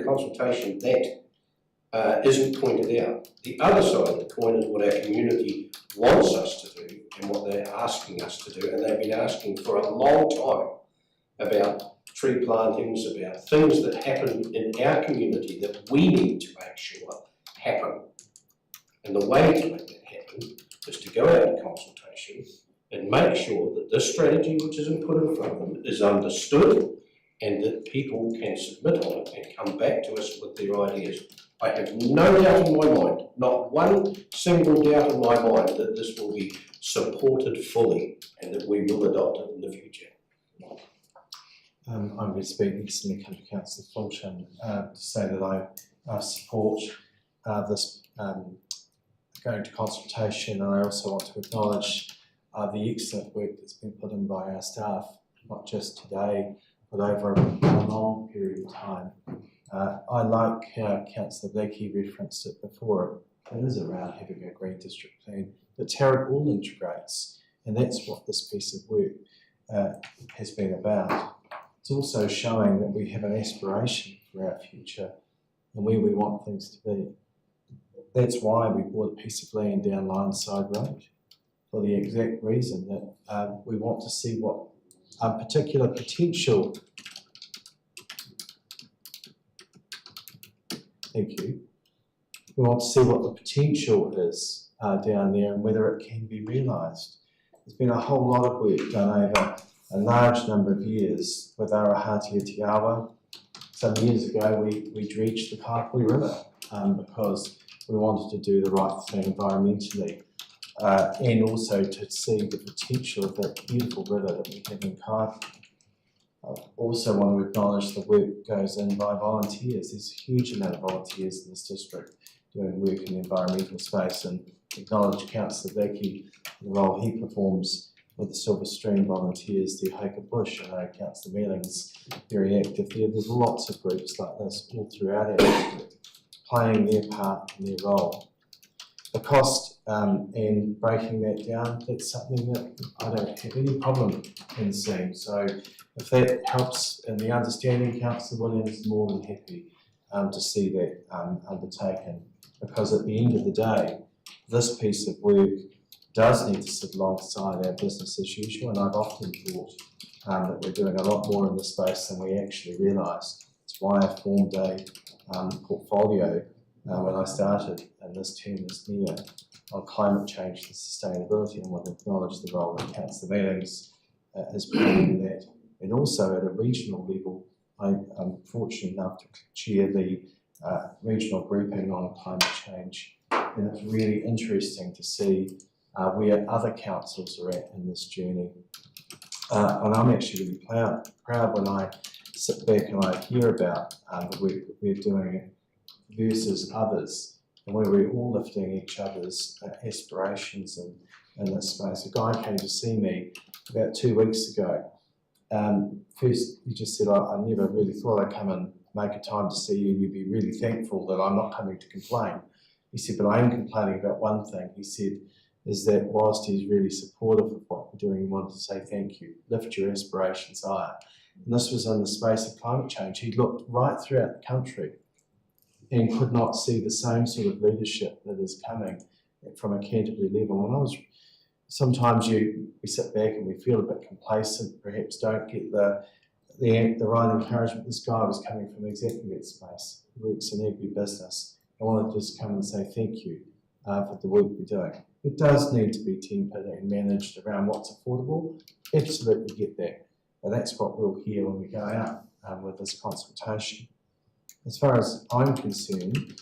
consultation that isn't pointed out. The other side of the coin is what our community wants us to do and what they're asking us to do, and they've been asking for a long time about tree plantings, about things that happen in our community that we need to make sure happen. And the way to make that happen is to go out to consultation and make sure that this strategy which is put in front of them is understood and that people can submit on it and come back to us with their ideas. I have no doubt in my mind, not one single doubt in my mind, that this will be supported fully and that we will adopt it in the future. I'm going to speak next to the Country Councillor Fulton to say that I support this going to consultation, and I also want to acknowledge the excellent work that's been put in by our staff, not just today, but over a long period of time. I like how Councillor Blakey referenced it before. It is around having a green district plan, but how it all integrates, and that's what this piece of work has been about. It's also showing that we have an aspiration for our future and where we want things to be. That's why we bought a piece of land down Lionside Road, for the exact reason that we want to see what particular potential. Thank you. We want to see what the potential is down there and whether it can be realised. There's been a whole lot of work done over a large number of years with Arahatia Te Awa. Some years ago we dredged the Kapui River because we wanted to do the right thing environmentally, and also to see the potential of that beautiful river that we have in Kaipiki. I also want to acknowledge the work goes in by volunteers. There's a huge amount of volunteers in this district doing work in the environmental space, and acknowledge Councillor Vicky, the role he performs with the Silver Stream volunteers, the Hoka Bush. I know Councillor Melling's very active there. There's lots of groups like this all throughout our district playing their part and their role. The cost and breaking that down, that's something that I don't have any problem in seeing. So if that helps in the understanding, Councillor Williams is more than happy to see that undertaken, because at the end of the day, this piece of work does need to sit alongside our business as usual, and I've often thought that we're doing a lot more in this space than we actually realise. It's why I formed a portfolio when I started, and this term is near, on climate change and sustainability, and I want to acknowledge the role that Councillor Mellings has played in that. And also at a regional level, I'm fortunate enough to chair the regional grouping on climate change, and it's really interesting to see where other councils are at in this journey. And I'm actually really proud when I sit back and I hear about the work that we're doing versus others, and where we're all lifting each other's aspirations in this space. A guy came to see me about 2 weeks ago. First, he just said, I never really thought I'd come and make a time to see you, and you'd be really thankful that I'm not coming to complain. He said, but I am complaining about one thing. He said, is that whilst he's really supportive of what we're doing, he wanted to say thank you, lift your aspirations higher. And this was in the space of climate change. He looked right throughout the country and could not see the same sort of leadership that is coming from a Canterbury level. And sometimes we sit back and we feel a bit complacent, perhaps don't get the right encouragement. This guy was coming from exactly that space. He works in agribusiness. I want to just come and say thank you for the work we're doing. It does need to be tempered and managed around what's affordable. Absolutely get that. And that's what we'll hear when we go out with this consultation. As far as I'm concerned,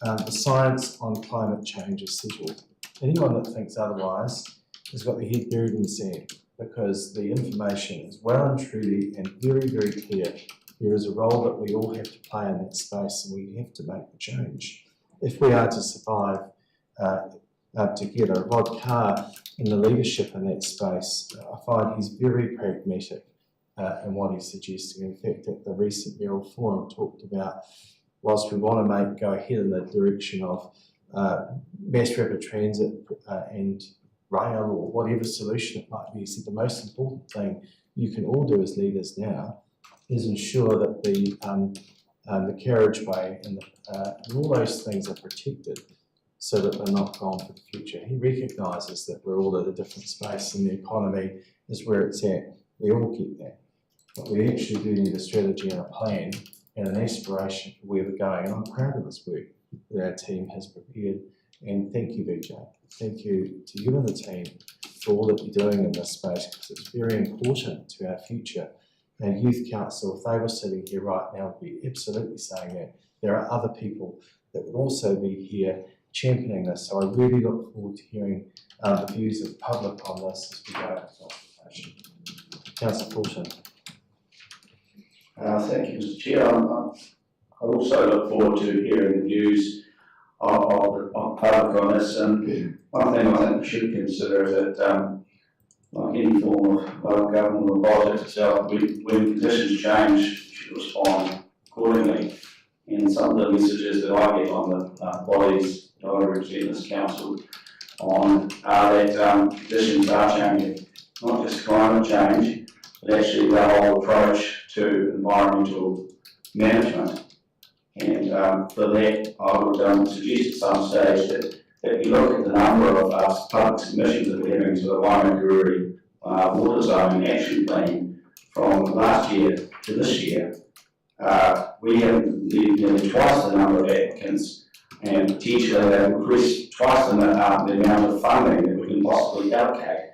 the science on climate change is settled. Anyone that thinks otherwise has got their head buried in the sand, because the information is well and truly and very, very clear. There is a role that we all have to play in that space, and we have to make the change if we are to survive together. Rod Carr, in the leadership in that space, I find he's very pragmatic in what he's suggesting. In fact, at the recent Mayoral Forum talked about, whilst we want to go ahead in the direction of mass rapid transit and rail or whatever solution it might be, he said the most important thing you can all do as leaders now is ensure that the carriageway and all those things are protected so that they're not gone for the future. He recognises that we're all at a different space and the economy is where it's at. We all get that. But we actually do need a strategy and a plan and an aspiration for where we're going. And I'm proud of this work that our team has prepared. And thank you, Vijay. Thank you to you and the team for all that you're doing in this space, because it's very important to our future. Our youth council, if they were sitting here right now, would be absolutely saying that. There are other people that would also be here championing this. So I really look forward to hearing the views of the public on this as we go into consultation. Councillor Fulton. Thank you, Mr. Chair. I also look forward to hearing the views of public on this. And one thing I think we should consider is that, like any form of local government or politics itself, when conditions change, we should respond accordingly. And some of the messages that I get on the bodies that I represent in this council on are that conditions are changing, not just climate change, but actually the whole approach to environmental management. And for that, I would suggest at some stage that you look at the number of public submissions that we're having to the waimakariri water zone action plan from last year to this year. We have nearly twice the number of applicants, and potentially they've increased twice the amount of funding that we can possibly allocate.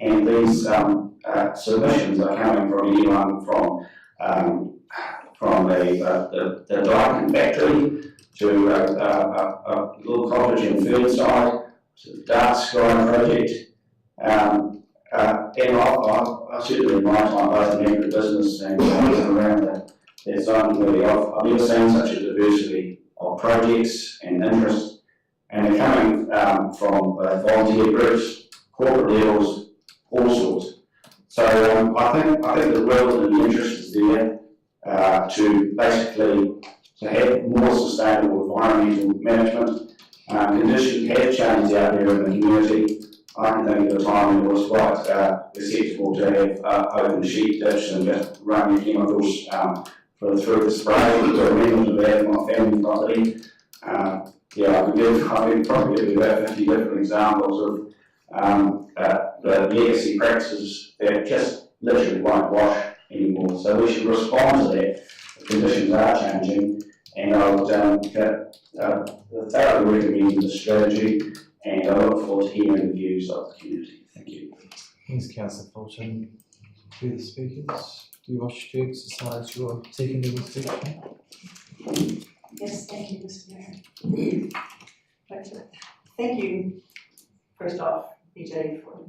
And these submissions are coming from anyone from from the diamond factory to a little cottage in Fieldside to the dark sky project. And I certainly in my time both in agribusiness and around the zone really, I've never seen such a diversity of projects and interests, and they're coming from volunteer groups, corporate levels, all sorts. So I think the will and the interest is there to basically to have more sustainable environmental management. Conditions have changed out there in the community. I can think of a time when it was quite acceptable to have open sheep ditch and just run your chemicals through the spray. I've got members of that in my family property. I could probably give about 50 different examples of the legacy practices that just literally won't wash anymore. So we should respond to that. The conditions are changing, and I would thoroughly recommend the strategy, and I look forward to hearing the views of the community. Thank you. Thanks, Councillor Fulton. Further speakers, do you wish to exercise your second level speech? Yes, thank you, Mr. Mayor. Thank you, first off, BJ, for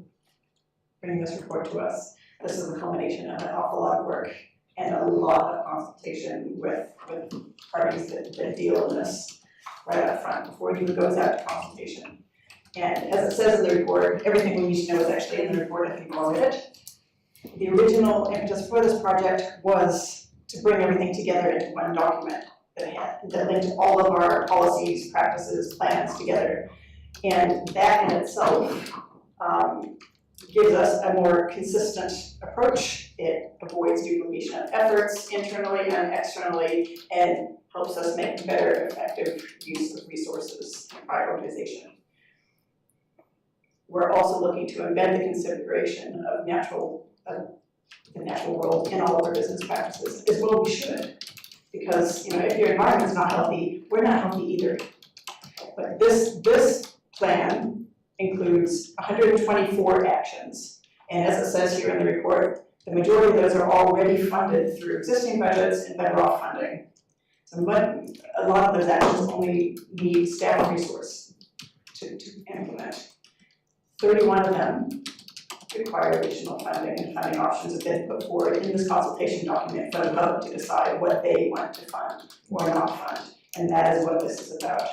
bringing this report to us. This is a culmination of an awful lot of work and a lot of consultation with parties that deal in this right up front before it even goes out to consultation. And as it says in the report, everything we need to know is actually in the report. I think you all read it. The original impetus for this project was to bring everything together into one document that linked all of our policies, practices, plans together. And that in itself gives us a more consistent approach. It avoids duplication of efforts internally and externally, and helps us make better, effective use of resources and prioritization. We're also looking to embed the consideration of the natural world in all of our business practices, as well we should. Because if your environment's not healthy, we're not healthy either. But this plan includes 124 actions, and as it says here in the report, the majority of those are already funded through existing budgets and better off funding. So a lot of those actions only need staff resource to implement. 31 of them require additional funding, and funding options have been put forward in this consultation document for the public to decide what they want to fund or not fund, and that is what this is about.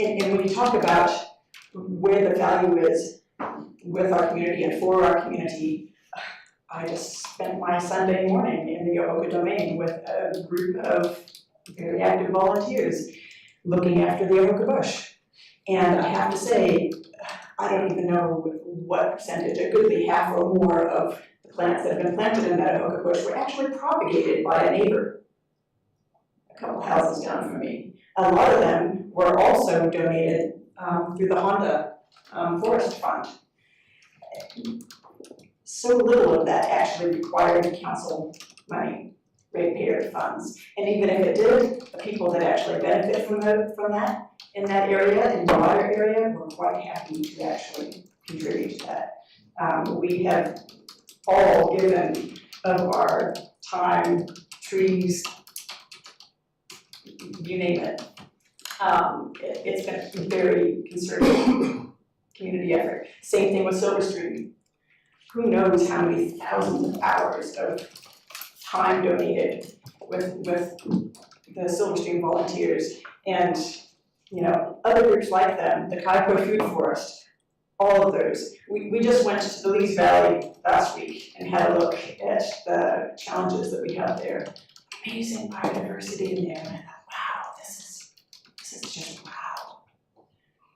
And when you talk about where the value is with our community and for our community, I just spent my Sunday morning in the Yohoka domain with a group of very active volunteers looking after the Yohoka bush. And I have to say, I don't even know what percentage, a goodly half or more of the plants that have been planted in that Yohoka bush were actually propagated by a neighbor a couple houses down from me. A lot of them were also donated through the Honda Forest Fund. So little of that actually required council money, ratepayer funds. And even if it did, the people that actually benefit from that in that area, in the water area, were quite happy to actually contribute to that. We have all given of our time, trees, you name it. It's been a very concerted community effort. Same thing with Silver Stream. Who knows how many thousands of hours of time donated with the Silver Stream volunteers, and other groups like them, the Kaipoi Food Forest, all of those. We just went to the Lees Valley last week and had a look at the challenges that we have there. Amazing biodiversity in there, and I thought, wow, this is just wow.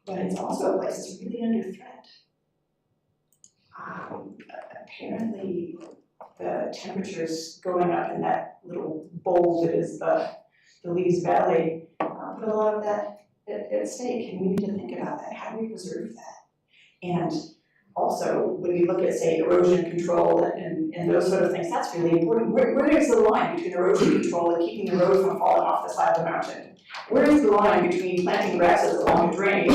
But it's also a place that's really under threat. Apparently, the temperatures going up in that little bowl that is the Lees Valley put a lot of that at stake, and we need to think about that. How do we preserve that? And also, when you look at, say, erosion control and those sort of things, that's really important. Where is the line between erosion control and keeping the road from falling off the side of the mountain? Where is the line between planting grasses along a drain,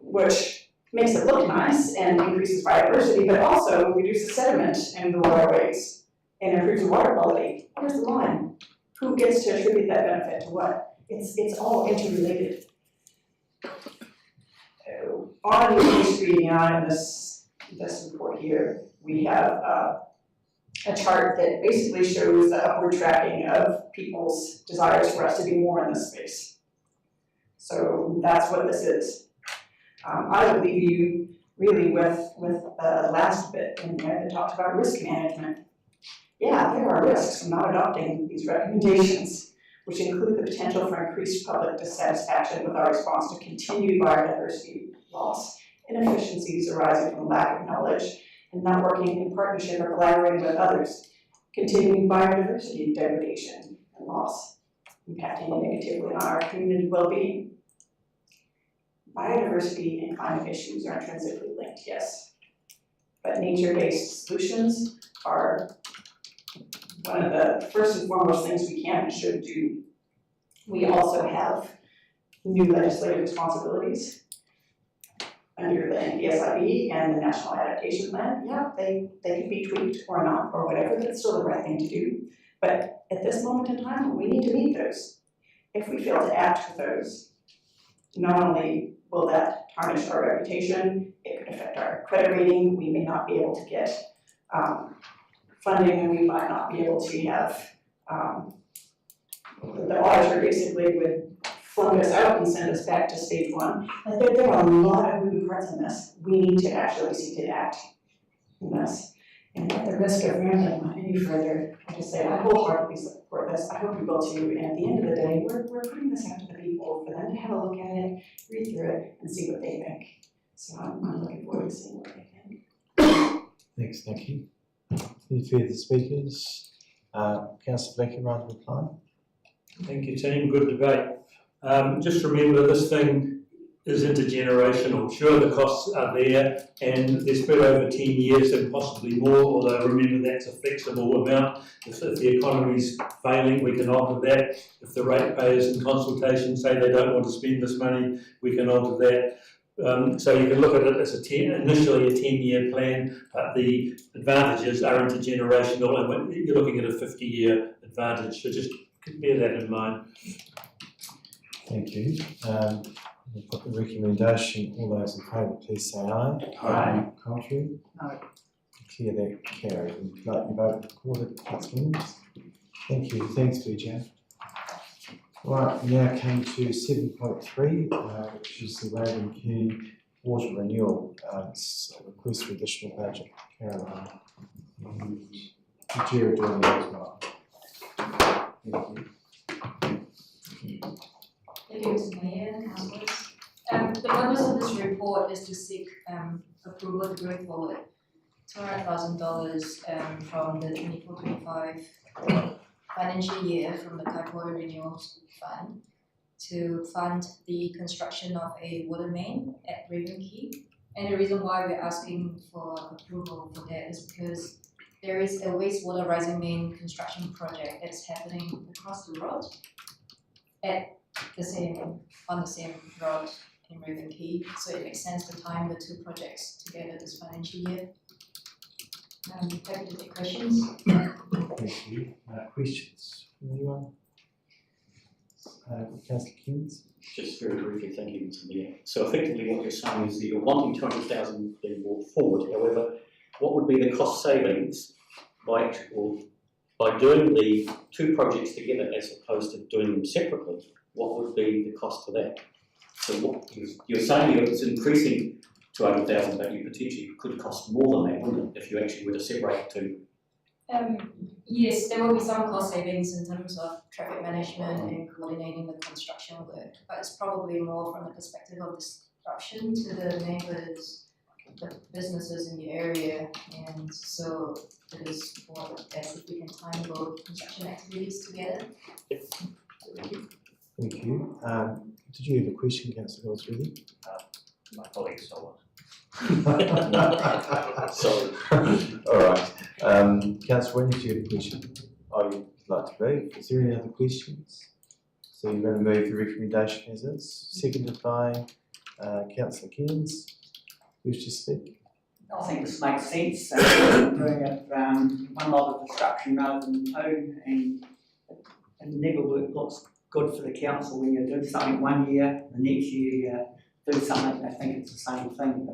which makes it look nice and increases biodiversity, but also reduces sediment in the waterways and improves the water quality. Where's the line? Who gets to attribute that benefit to what? It's all interrelated. On page 39 in this report here, we have a chart that basically shows the upward tracking of people's desires for us to do more in this space. So that's what this is. I would leave you really with the last bit in there that talks about risk management. Yeah, there are risks from not adopting these recommendations, which include the potential for increased public dissatisfaction with our response to continued biodiversity loss, inefficiencies arising from lack of knowledge, and not working in partnership or collaborating with others, continuing biodiversity degradation and loss, impacting negatively on our community well-being. Biodiversity and climate issues are intrinsically linked, yes, but nature-based solutions are one of the first and foremost things we can and should do. We also have new legislative responsibilities under the NPSIB and the National Adaptation Plan. Yeah, they could be tweaked or not or whatever, but it's still the right thing to do. But at this moment in time, we need to meet those. If we fail to act with those, not only will that tarnish our reputation, it could affect our credit rating, we may not be able to get funding, and we might not be able to have, the auditor basically would flunk us out and send us back to stage one. Like there are a lot of moving parts in this. We need to actually seek to act in this. And at the risk of rambling on any further, I just say I wholeheartedly support this. I hope you will too. And at the end of the day, we're putting this out to the people for them to have a look at it, read through it, and see what they think. So I'm looking forward to seeing what they think. Thanks, thank you. Any further speakers? Councillor Blackie, right to reply. Thank you, team. Good debate. Just remember, this thing is intergenerational. Sure, the costs are there and they're spread over 10 years and possibly more, although remember that's a flexible amount. If the economy's failing, we can alter that. If the ratepayers in consultation say they don't want to spend this money, we can alter that. So you can look at it as initially a 10-year plan, but the advantages are intergenerational and you're looking at a 50-year advantage. So just bear that in mind. Thank you. We've got the recommendation. All those in favour, please say aye. Aye. Contrary? No. Declare that carried. Would you like your vote recorded, Councillor Williams? Thank you. Thanks, Vijay. Right, we now come to 7.3, which is the Raven Key Water Renewal. It's a request for additional budget. Caroline. And the chair are doing that as well. Thank you. Thank you, Mr. Mayor, councillors. The purpose of this report is to seek approval to bring forward $200,000 from the 24-25 financial year from the Water Renewals Fund to fund the construction of a water main at Raven Key. And the reason why we're asking for approval for that is because there is a wastewater rising main construction project that's happening across the road on the same road in Raven Key, so it makes sense to time the two projects together this financial year. Happy to take questions. Thank you. Questions from anyone? Councillor Keynes? Just very briefly, thank you, Mr. Mayor. So effectively what you're saying is that you're wanting 200,000 being brought forward. However, what would be the cost savings by doing the two projects together as opposed to doing them separately? What would be the cost for that? So what you're saying it's increasing 200,000, but you potentially could cost more than that, wouldn't it, if you actually were to separate the two? Yes, there will be some cost savings in terms of traffic management and coordinating the construction work, but it's probably more from the perspective of disruption to the neighbours, the businesses in the area, and so it is more best if we can time both construction activities together. Thank you. Did you have a question, Councillor Hills, really? My colleague stole Sorry. All right. Councillor, when did you have a question? Oh, you'd like to move? Is there any other questions? So you're going to move the recommendation as is, seconded by Councillor Keynes. wish to speak? I think this makes sense, doing it one lot of construction rather than two, and it never looks good for the council when you do something one year, the next year you do something, they think it's the same thing,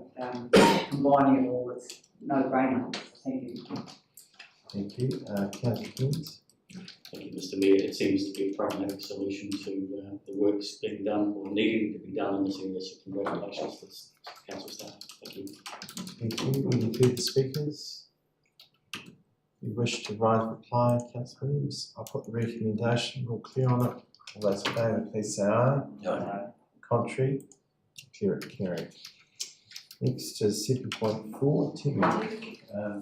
but combining it all, it's no-brainer. Thank you. Thank you. Councillor Kearns? Thank you, Mr Mayor. It seems to be a pragmatic solution to the works being done or needing to be done in this area, so congratulations to the council staff. Thank you. Thank you. Any further speakers? You wish to rise and reply, Councillor Williams? I'll put the recommendation, all clear on it. All those in favour, please say aye. Aye. Contrary? Carried. Next is 7.4, Timmy,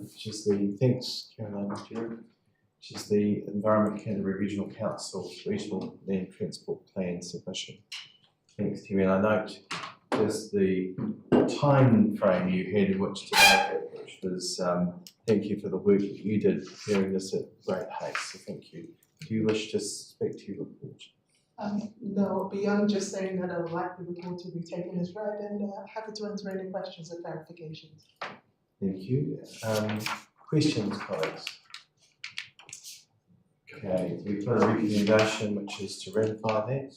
which is the, thanks Caroline, which is the Environment Canterbury Regional Council Regional Land Transport Plan submission. Thanks Timmy, and I note just the time frame you had in which to make it, which was, thank you for the work that you did preparing this at great haste, so thank you. Do you wish to speak to your report? No, beyond just saying that I would like the report to be taken as read, and happy to answer any questions or clarifications. Thank you. Questions, colleagues? Okay, we've got a recommendation which is to ratify that.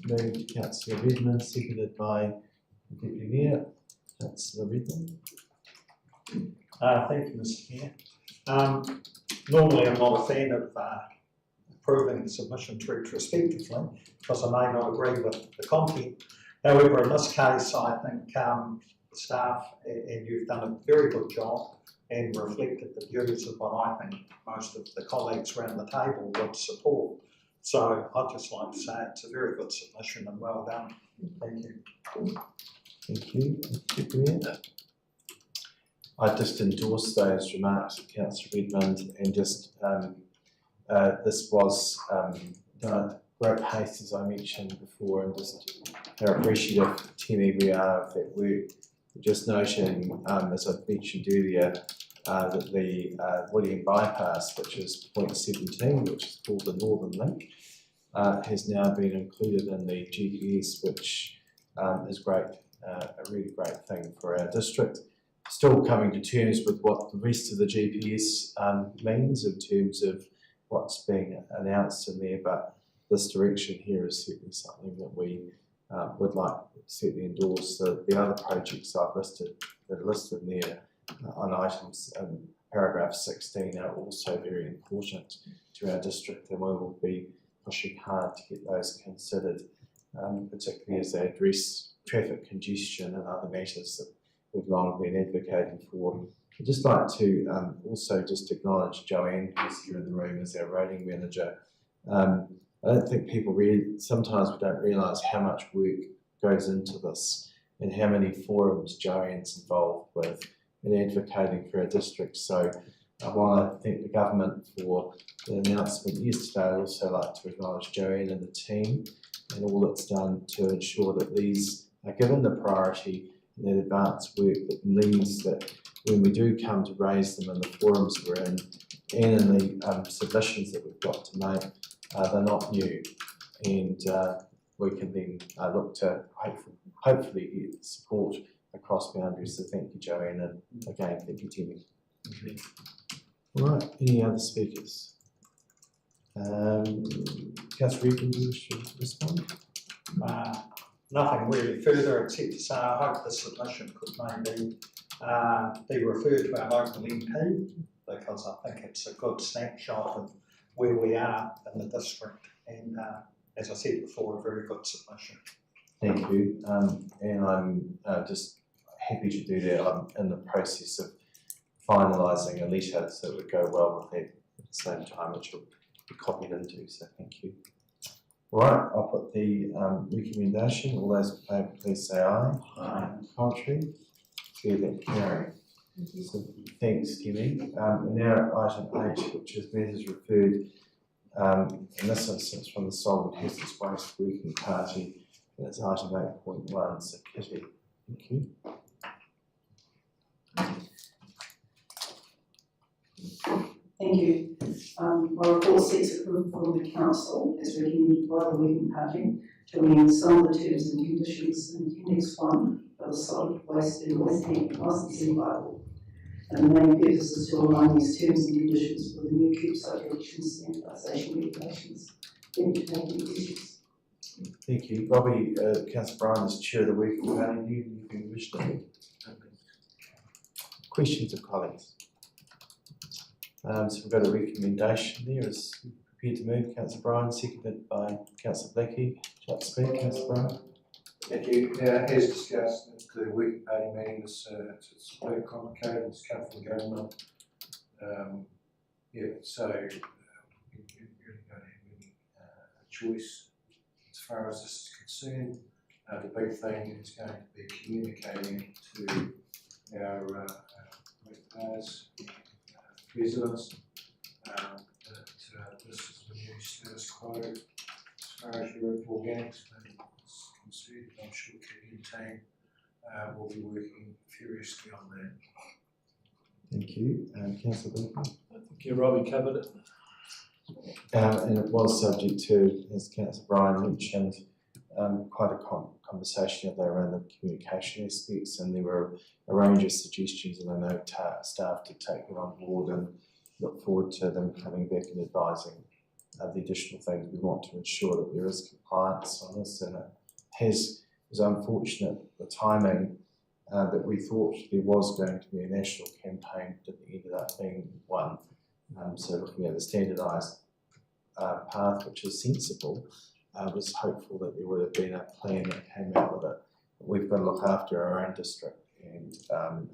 Moved Councillor Redmond, seconded by the Deputy Mayor. Councillor Redmond. Thank you, Mr. Mayor. Normally I'm not a fan of approving the submissions retrospectively because I may not agree with the content. However, in this case, I think staff and you've done a very good job and reflected the views of what I think most of the colleagues around the table would support. So I'd just like to say it's a very good submission and well done. Thank you. Thank you. Deputy Mayor. I just endorse those remarks of Councillor Redmond and just this was done at great pace, as I mentioned before, and just how appreciative, Timmy, we are of that work. Just noting, as I mentioned earlier, that the William bypass, which is point 17, which is called the Northern Link, has now been included in the GPS, which is great, a really great thing for our district. Still coming to terms with what the rest of the GPS means in terms of what's being announced in there, but this direction here is certainly something that we would like to certainly endorse. The other projects I've listed, that are listed there on items in paragraph 16 are also very important to our district, and we will be pushing hard to get those considered, particularly as they address traffic congestion and other matters that we've long been advocating for. I'd just like to also just acknowledge Joanne, who's here in the room as our roading manager. I don't think people sometimes we don't realise how much work goes into this and how many forums Joanne's involved with in advocating for our district. So I want to thank the government for the announcement yesterday. I'd also like to acknowledge Joanne and the team and all it's done to ensure that these are given the priority in that advanced work that means that when we do come to raise them in the forums we're in and in the submissions that we've got to make, they're not new, and we can then look to hopefully get support across boundaries. So thank you, Joanne, and again, thank you, Timmy. All right, any other speakers? Councillor Regan, do you wish to respond? Nothing really further except to say I hope the submission could maybe be referred to our local MP, because I think it's a good snapshot of where we are in the district, and as I said before, a very good submission. Thank you, and I'm just happy to do that. I'm in the process of finalising a letter so it would go well with that at the same time, which will be copied into, so thank you. All right, I'll put the recommendation. All those in favour, please say aye. Aye. Contrary? Clear that carry. So, thanks, Timmy. Now item 8, which is matters referred, in this instance from the Solid Hazardous Waste Working Party, and it's item 8.1, so Kitty. Thank you. Thank you. My report seeks approval from the council as recommended by the working party to amend some of the terms and conditions in Appendix 1 of the Solid Waste and Waste Handling Licensing Bylaw. And the main purpose is to align these terms and conditions with the new Keepside Collection Standardisation regulations. Thank you for taking these issues. Thank you. Robbie, Councillor Bryan is chair of the working party. Do you have any wish to add? Questions of colleagues? So we've got a recommendation there. Is prepared to move, Councillor Bryan, seconded by Councillor Blackie. Would you like to speak, Councillor Bryan? Thank you. As discussed at the working party meeting, it's very complicated. It's come from government. So we really don't have any choice as far as this is concerned. The big thing is going to be communicating to our ratepayers, residents, that this is the new status quo as far as your organics is concerned. I'm sure Kitty and team will be working furiously on that. Thank you. Councillor Blackie? I think Robbie covered it. And it was subject to, as Councillor Bryan mentioned, quite a conversation around the communication aspects, and there were a range of suggestions, and I know staff did take them on board and look forward to them coming back and advising the additional things. We want to ensure that there is compliance on this, and it was unfortunate the timing that we thought there was going to be a national campaign that ended up being one. So looking at the standardised path, which is sensible, I was hopeful that there would have been a plan that came out with it. But we've got to look after our own district, and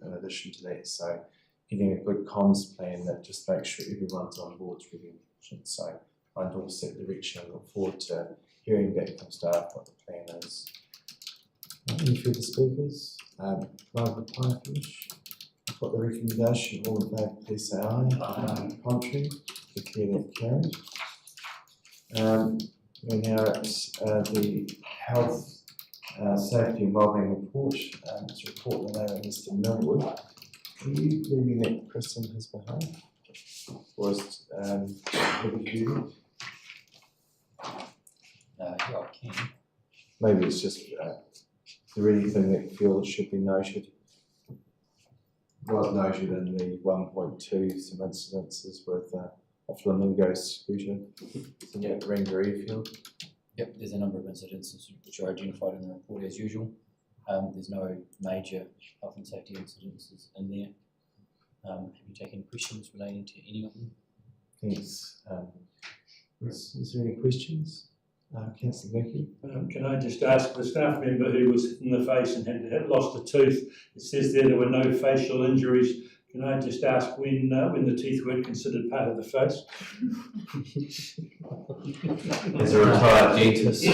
in addition to that, so getting a good comms plan that just makes sure everyone's on board is really important. So I endorse that direction and look forward to hearing back from staff what the plan is. Any further speakers? Can I reply if you wish? I've got the recommendation. All in favour, please say aye. Contrary, declare that carried. We're now at the health, safety and wellbeing report. It's a report in the name of Mr. Millwood. Are you leaving that Chris on his behalf? Or is it Yeah, I can. maybe it's just, is there anything that you feel should be noted? Was noted in the 1.2 some incidences with a flamingo scooter at Ranger Airfield. Yep, there's a number of incidences which are identified in the report as usual. There's no major health and safety incidences in there. Have you taken questions relating to any of them? Thanks. Is there any questions? Councillor Mickey? Can I just ask the staff member who was hit in the face and had lost a tooth? It says there were no facial injuries. Can I just ask when the teeth weren't considered part of the face? As a retired dentist.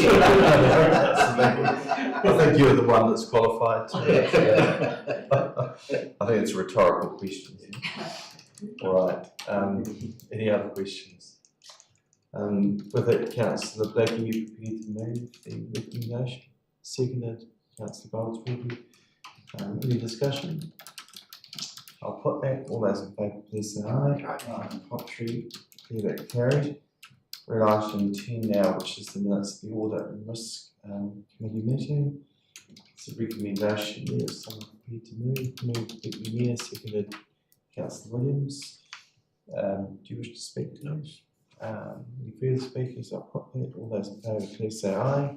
I think you're the one that's qualified. I think it's a rhetorical question. All right. Any other questions? With it, Councillor Blackie, you prepared to move the recommendation? Seconded, Councillor Goldsworthy. Any discussion? I'll put that. All those in favour, please say aye. Contrary, declare that carried. We're at item 10 now, which is the minutes of the Audit and Risk Committee meeting. It's a recommendation there. Is someone prepared to move? Moved Deputy Mayor, seconded Councillor Williams. Do you wish to speak to those? Any further speakers? I'll put that. All those in favour, please say aye.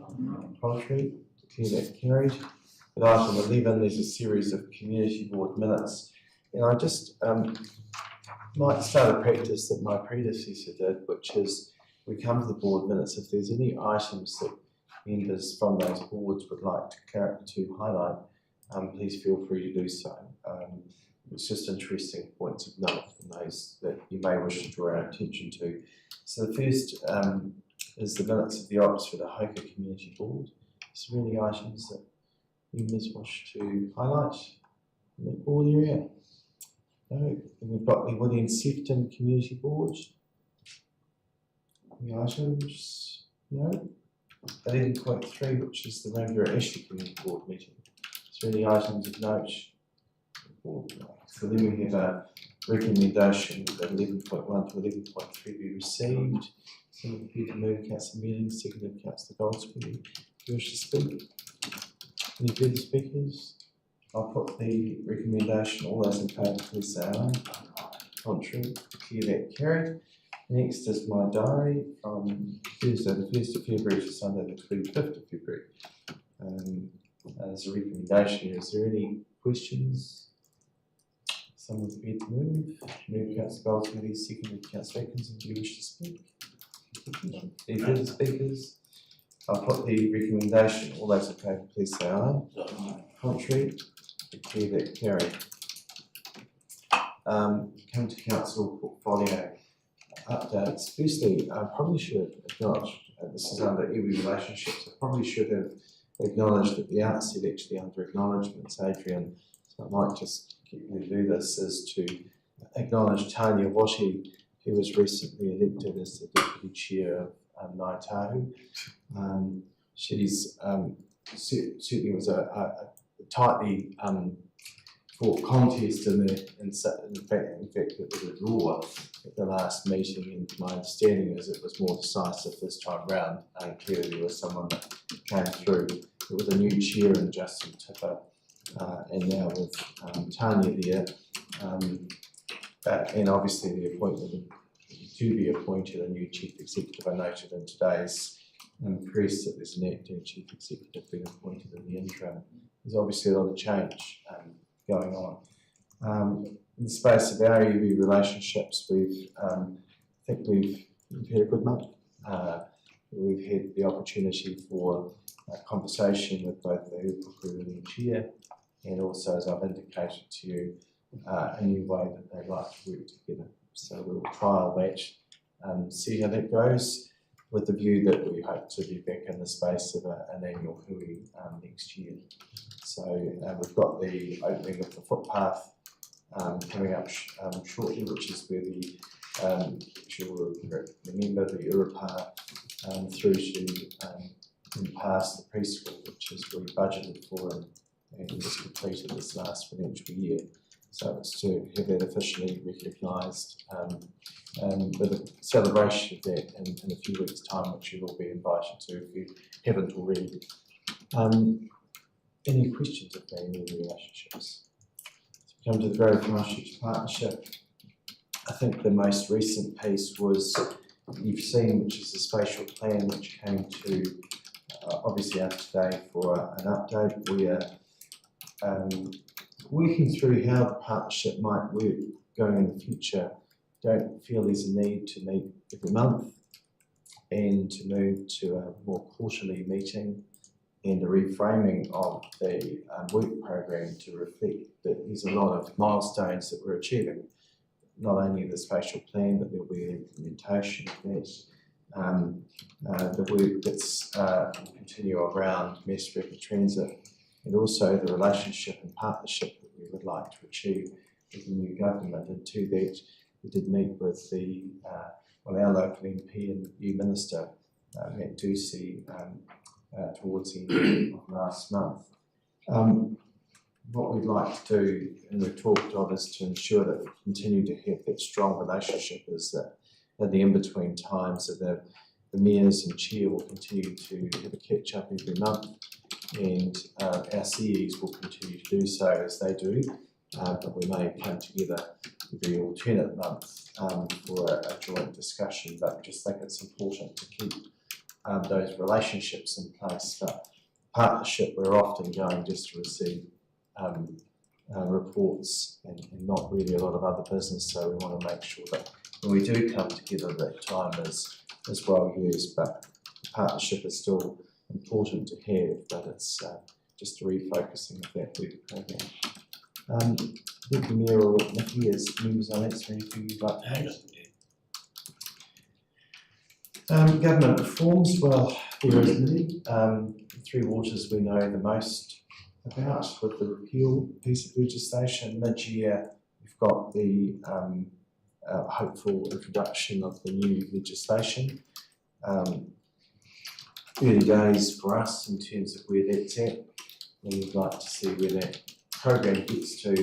Contrary, declare that carried. At item 11, there's a series of community board minutes. And I just might start a practice that my predecessor did, which is we come to the board minutes. If there's any items that members from those boards would like to highlight, please feel free to do so. It's just interesting points of note from those that you may wish to draw our attention to. So the first is the minutes of the Oxford Hoka Community Board. Is there any items that members wish to highlight in that board area? No. And we've got the William Sefton Community Board. Any items? No. 11.3, which is the Ranger Ashley Community Board meeting. Is there any items of note? So then we have recommendation 11.1 to 11.3 be received. Someone prepared to move, Councillor Mealing, seconded Councillor Goldsworthy. Do you wish to speak? Any further speakers? I'll put the recommendation. All those in favour, please say aye. Contrary, declare that carried. Next is my diary from Thursday the 1st of February to Sunday the 25th of February. As a recommendation, is there any questions? Someone prepared to move? Move Councillor Goldsworthy, seconded Councillor Atkinson. Do you wish to speak? Any further speakers? I'll put the recommendation. All those in favour, please say aye. Contrary, declare that carried. Come to council portfolio updates. Firstly, I probably should acknowledge, this is under every relationships, I probably should have acknowledged at the outset, actually under acknowledgements, Adrian, so I might just get you to do this, is to acknowledge Tanya Washi, who was recently elected as the Deputy Chair of Ngāi Tahu. She's certainly was a tightly fought contest in fact it was a draw at the last meeting, and my understanding is it was more decisive this time round. Clearly there was someone that came through. It was a new chair in Justin Tipper, and now with Tanya there, and obviously the appointment to be appointed a new Chief Executive. I noted in today's press that there's an acting Chief Executive being appointed in the interim. There's obviously a lot of change going on. In the space of our EV relationships, I think we've had a good month. We've had the opportunity for a conversation with both the Hupuku and the Chair, and also, as I've indicated to you, a new way that they'd like to work together. So we'll trial that, see how that goes, with the view that we hope to be back in the space of an annual hui next year. So we've got the opening of the footpath coming up shortly, which is where the, you'll remember the Urupā through to past the preschool, which is what we budgeted for and was completed this last financial year. So it's to have that officially recognised with a celebration of that in a few weeks' time, which you'll all be invited to if you haven't already. Any questions of being in relationships? So we come to the Greater Christchurch Partnership. I think the most recent piece was, you've seen, which is the spatial plan, which came to obviously out today for an update. We are working through how the partnership might work going in the future. Don't feel there's a need to meet every month and to move to a more quarterly meeting, and the reframing of the work program to reflect that there's a lot of milestones that we're achieving. Not only the spatial plan, but there'll be an implementation of that. The work that's continue around mass rapid transit, and also the relationship and partnership that we would like to achieve with the new government. And to that, we did meet with the our local MP and new Minister, Matt Ducey, towards the end of last month. What we'd like to do, and we've talked of, is to ensure that we continue to have that strong relationship, is that in the in-between times that the mayors and chair will continue to have a catch-up every month, and our CEs will continue to do so as they do, but we may come together every alternate month for a joint discussion, but we just think it's important to keep those relationships in place. But partnership, we're often going just to receive reports and not really a lot of other business, so we want to make sure that when we do come together that time is well used. But the partnership is still important to have, but it's just a refocusing of that work program. I think the Mayor or Nikki as members on that, so anything you'd like to add? Government reforms, well, there is many. Three Waters we know the most about, with the repeal piece of legislation. Mid-year, we've got the hopeful introduction of the new legislation. Early days for us in terms of where that's at. We'd like to see where that program gets to,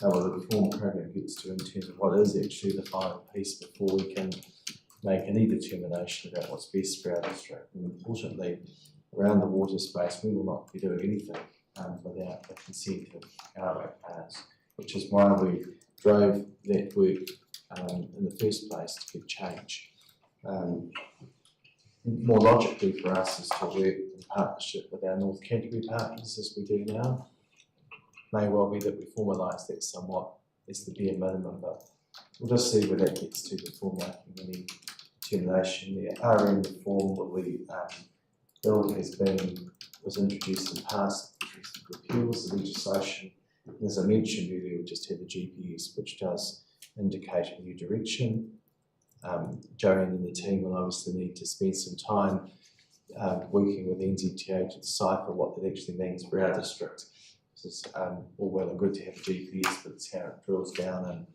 what the reform program gets to in terms of what is actually the final piece before we can make any determination about what's best for our district. And importantly, around the water space, we will not be doing anything without the consent of our ratepayers, which is why we drove that work in the first place to get change. More logically for us is to work in partnership with our North Canterbury partners as we do now. May well be that we formalise that somewhat as the bare minimum, but we'll just see where that gets to before making any determination there. RM reform that we bill was introduced and passed, repeals the legislation. And as I mentioned earlier, we just had the GPS, which does indicate a new direction. Joanne and the team will obviously need to spend some time working with NZTA to decipher what that actually means for our district. It's all well and good to have a GPS, but it's how it drills down and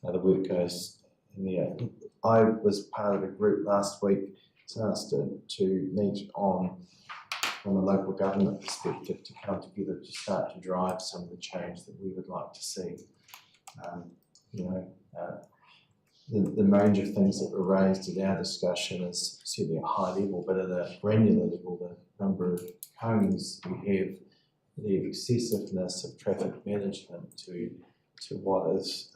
how the work goes in there. I was part of a group last week asked to meet on, from a local government perspective, to come together to start to drive some of the change that we would like to see. The range of things that were raised in our discussion is certainly at a high level, but at a granular level, the number of cones we have, the excessiveness of traffic management to what is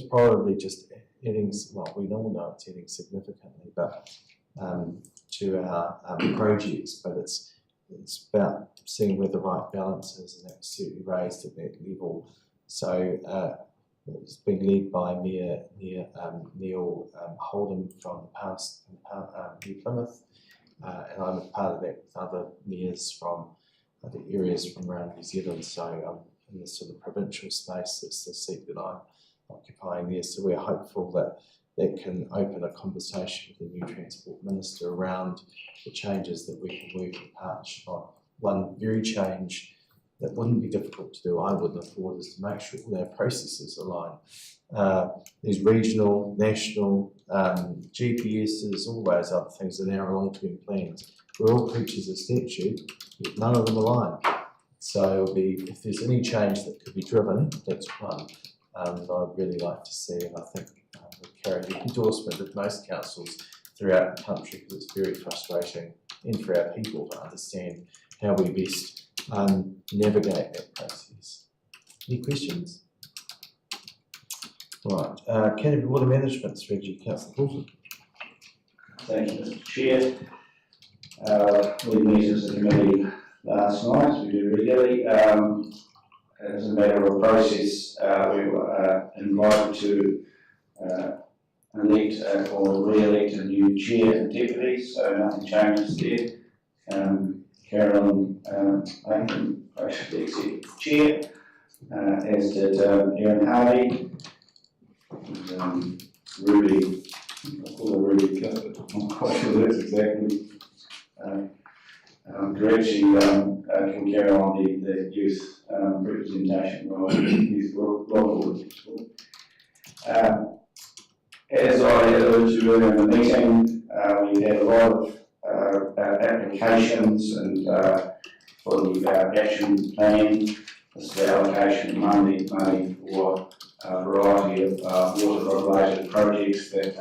probably just adding, well, we all know it's adding significantly, but to our projects, but it's about seeing where the right balance is, and that's certainly raised at that level. So it's been led by Mayor Neil Holden from the past New Plymouth, and I'm a part of that with other mayors from other areas from around New Zealand. So I'm in the sort of provincial space. That's the seat that I'm occupying there. So we're hopeful that that can open a conversation with the new Transport Minister around the changes that we can work in partnership on. One very change that wouldn't be difficult to do, I wouldn't have thought, is to make sure all our processes align. These regional, national, GPSs, all those other things are now long-term plans. We're all creatures of statute, but none of them align. So it'll be, if there's any change that could be driven, that's one that I'd really like to see, and I think would carry the endorsement of most councils throughout the country, because it's very frustrating, and for our people to understand how we best navigate that process. Any questions? Right, Canterbury Water Management Strategy, Councillor Fulton. Thank you, Mr. Chair. We met as a committee last night, we do regularly. As a matter of process, we were invited to elect or re-elect a new chair and deputies, so nothing changes there. Carolyn Aiken posted the executive chair, as did Erin Harvey, and Ruby, I call her Ruby Clifford, I'm not quite sure that's exactly correct. She can carry on the youth representation role in the youth board. As I alluded to earlier in the meeting, we had a lot of applications and for the action plan. This is the allocation of money for a variety of water-related projects that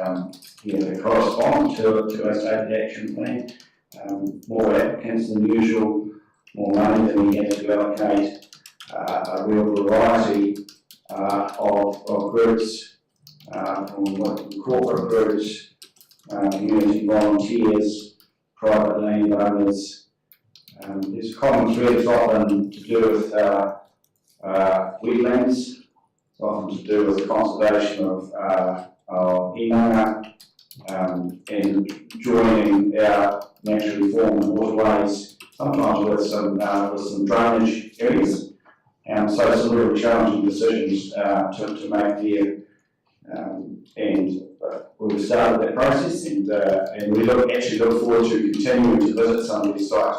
correspond to a stated action plan. More applicants than usual, more money than we had to allocate, a real variety of groups, from corporate groups, community volunteers, private landowners. There's common threads often to do with wetlands, it's often to do with conservation of inanga, and joining our naturally formed waterways, sometimes with some drainage areas. So some really challenging decisions to make here. And we've started that process, and we actually look forward to continuing to visit some of these sites.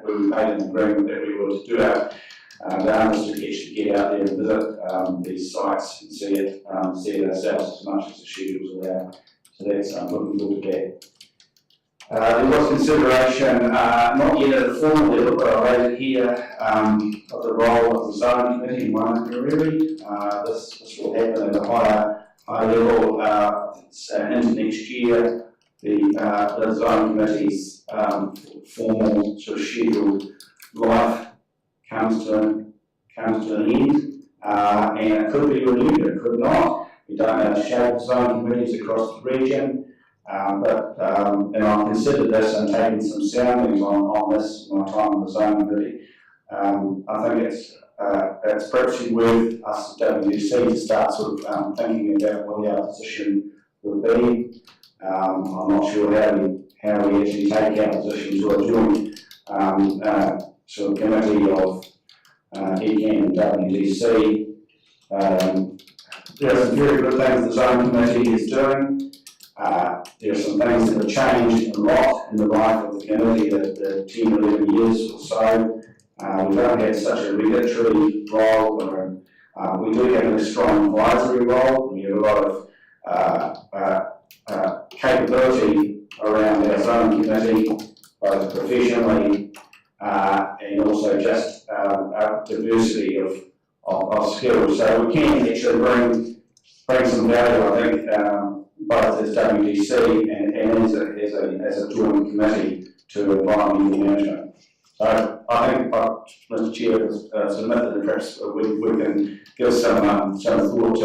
We made an agreement that we were to do our darndest to actually get out there and visit these sites and see it ourselves as much as the schedules allow. So that's looking forward to There was consideration, not yet at a formal level, but I raised it here, of the role of the zoning committee in waimakariri. This will happen at a high level into next year. The zoning committee's formal sort of scheduled life comes to an end, and it could be renewed, it could not. We don't know the shape of zoning committees across the region. And I've considered this and taken some soundings on this in my time on the zoning committee. I think it's perhaps worth us at WGC to start sort of thinking about what our position would be. I'm not sure how we actually take our position to a joint sort of committee of ECAN and WGC. There are some very good things the zoning committee is doing. There are some things that have changed a lot in the life of the committee the 10 or 11 years or so. We don't have such a regulatory role, we do have a strong advisory role. We have a lot of capability around our zoning committee, both professionally and also just diversity of skills. So we can actually bring some value, I think, both as WGC and as a joint committee to environmental management. So I think, Mr. Chair has submitted that perhaps we can give some thought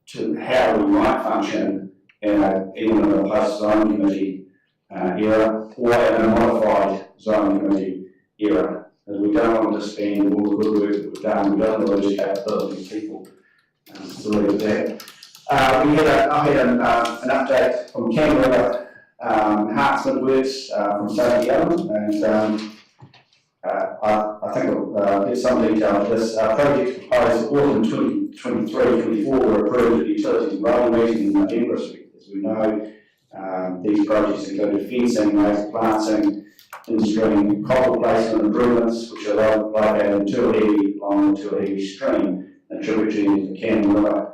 to how we might function even in a post-zoning committee era or in a modified zoning committee era. As we don't want to spend all the good work that we've done, we don't want to lose capability of people. To leave that. I had an update from Canberra Enhancement Works from Sophie Allen, and I think I'll get some detail of this. Projects proposed for autumn 23-24 were approved at the Utilities and Rail meeting in November, as we know. These projects included fencing, laser planting, in-stream copper placement improvements, which are located in Tuahevi along the Tuahevi stream, a tributary into the Canberra River.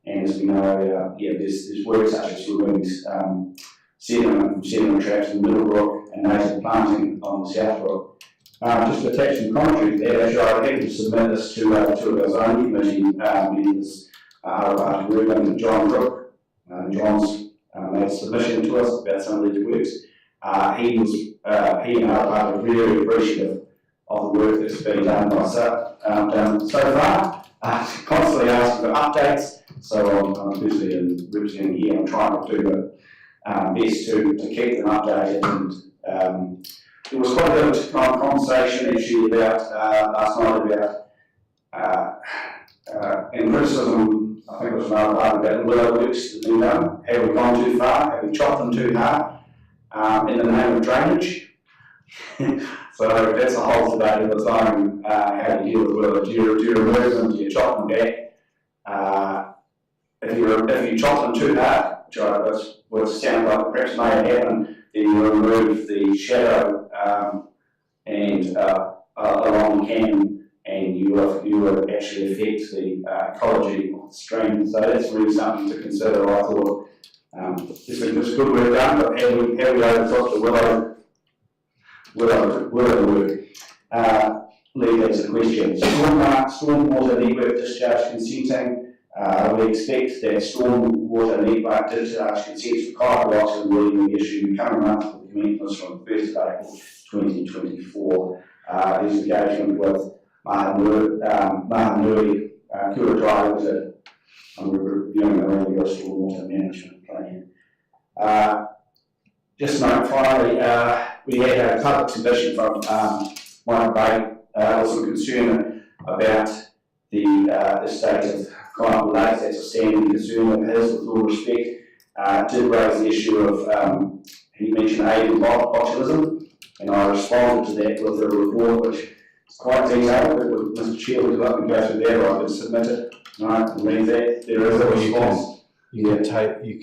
And as we know, there's work such as removing sediment traps in Middlebrook and native planting on the South Brook. Just to attach some commentary there, actually I had to submit this to our zoning committee members, Ruben and John Brook. John's made a submission to us about some of these works. He and I are really appreciative of the work that's been done by so far. Constantly asking for updates, so I'm busy and representing here. I'm trying to do the best to keep them updated. And there was quite a bit of conversation actually about last night about and criticism. I think it was another part about the willow works that have been done. Have we gone too far? Have we chopped them too hard in the name of drainage? So that's a whole debate of its own, how do you deal with willow. Do you remove them, do you chop them back? If you chop them too hard, which sounds like perhaps may have happened, then you remove the shadow along the canyon, and you would actually affect the ecology of the stream. So that's really something to consider. I thought it's good work done, but have we overtopped the willow work? Leave that as a question. Stormwater network discharge consenting. We expect that stormwater network discharge consents for Kite Blocks will be issued in the coming months with commencements from 1st of April 2024. There's engagement with Mahanui Kuratrai Limited. We're reviewing the Renewable Stormwater Management Plan. Just note finally, we had a public submission from Mike Bay, some concern about the state of Climate Lakes. That's a standing concern of his, with all respect. Did raise the issue of, he mentioned avian botulism, and I responded to that with a report which is quite detailed, but with Mr. Chair, would you like me to go through that, or I could submit it? No, leave that. There is a response. You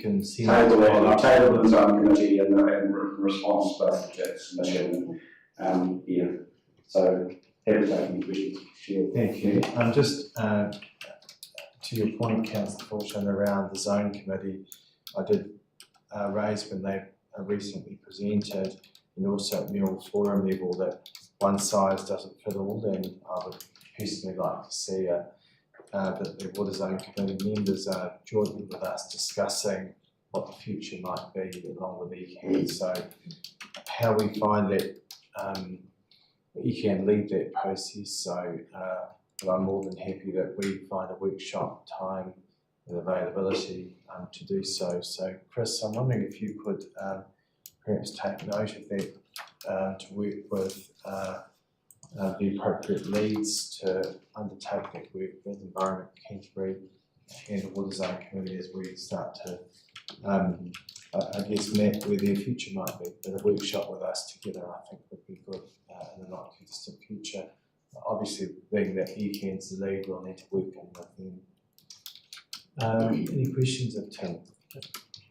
can see table in zone committee and response to both that submission. So happy to take any questions. Sure. Thank you. Just to your point, Councillor Fulton, around the zone committee, I did raise when they recently presented, and also at Mural Forum level, that one size doesn't fit all, then I would personally like to see that the Water Zone Committee members are jointly with us discussing what the future might be along with ECAN. So how we find that ECAN lead that process, so but I'm more than happy that we find a workshop time and availability to do so. So Chris, I'm wondering if you could perhaps take note of that to work with the appropriate leads to undertake that work with Environment Canterbury and the Water Zone Committee as we start to I guess map where their future might be, but a workshop with us together I think would be good in the not too distant future. Obviously being that ECAN's the lead, we'll need to work in with them. Any questions of Tim?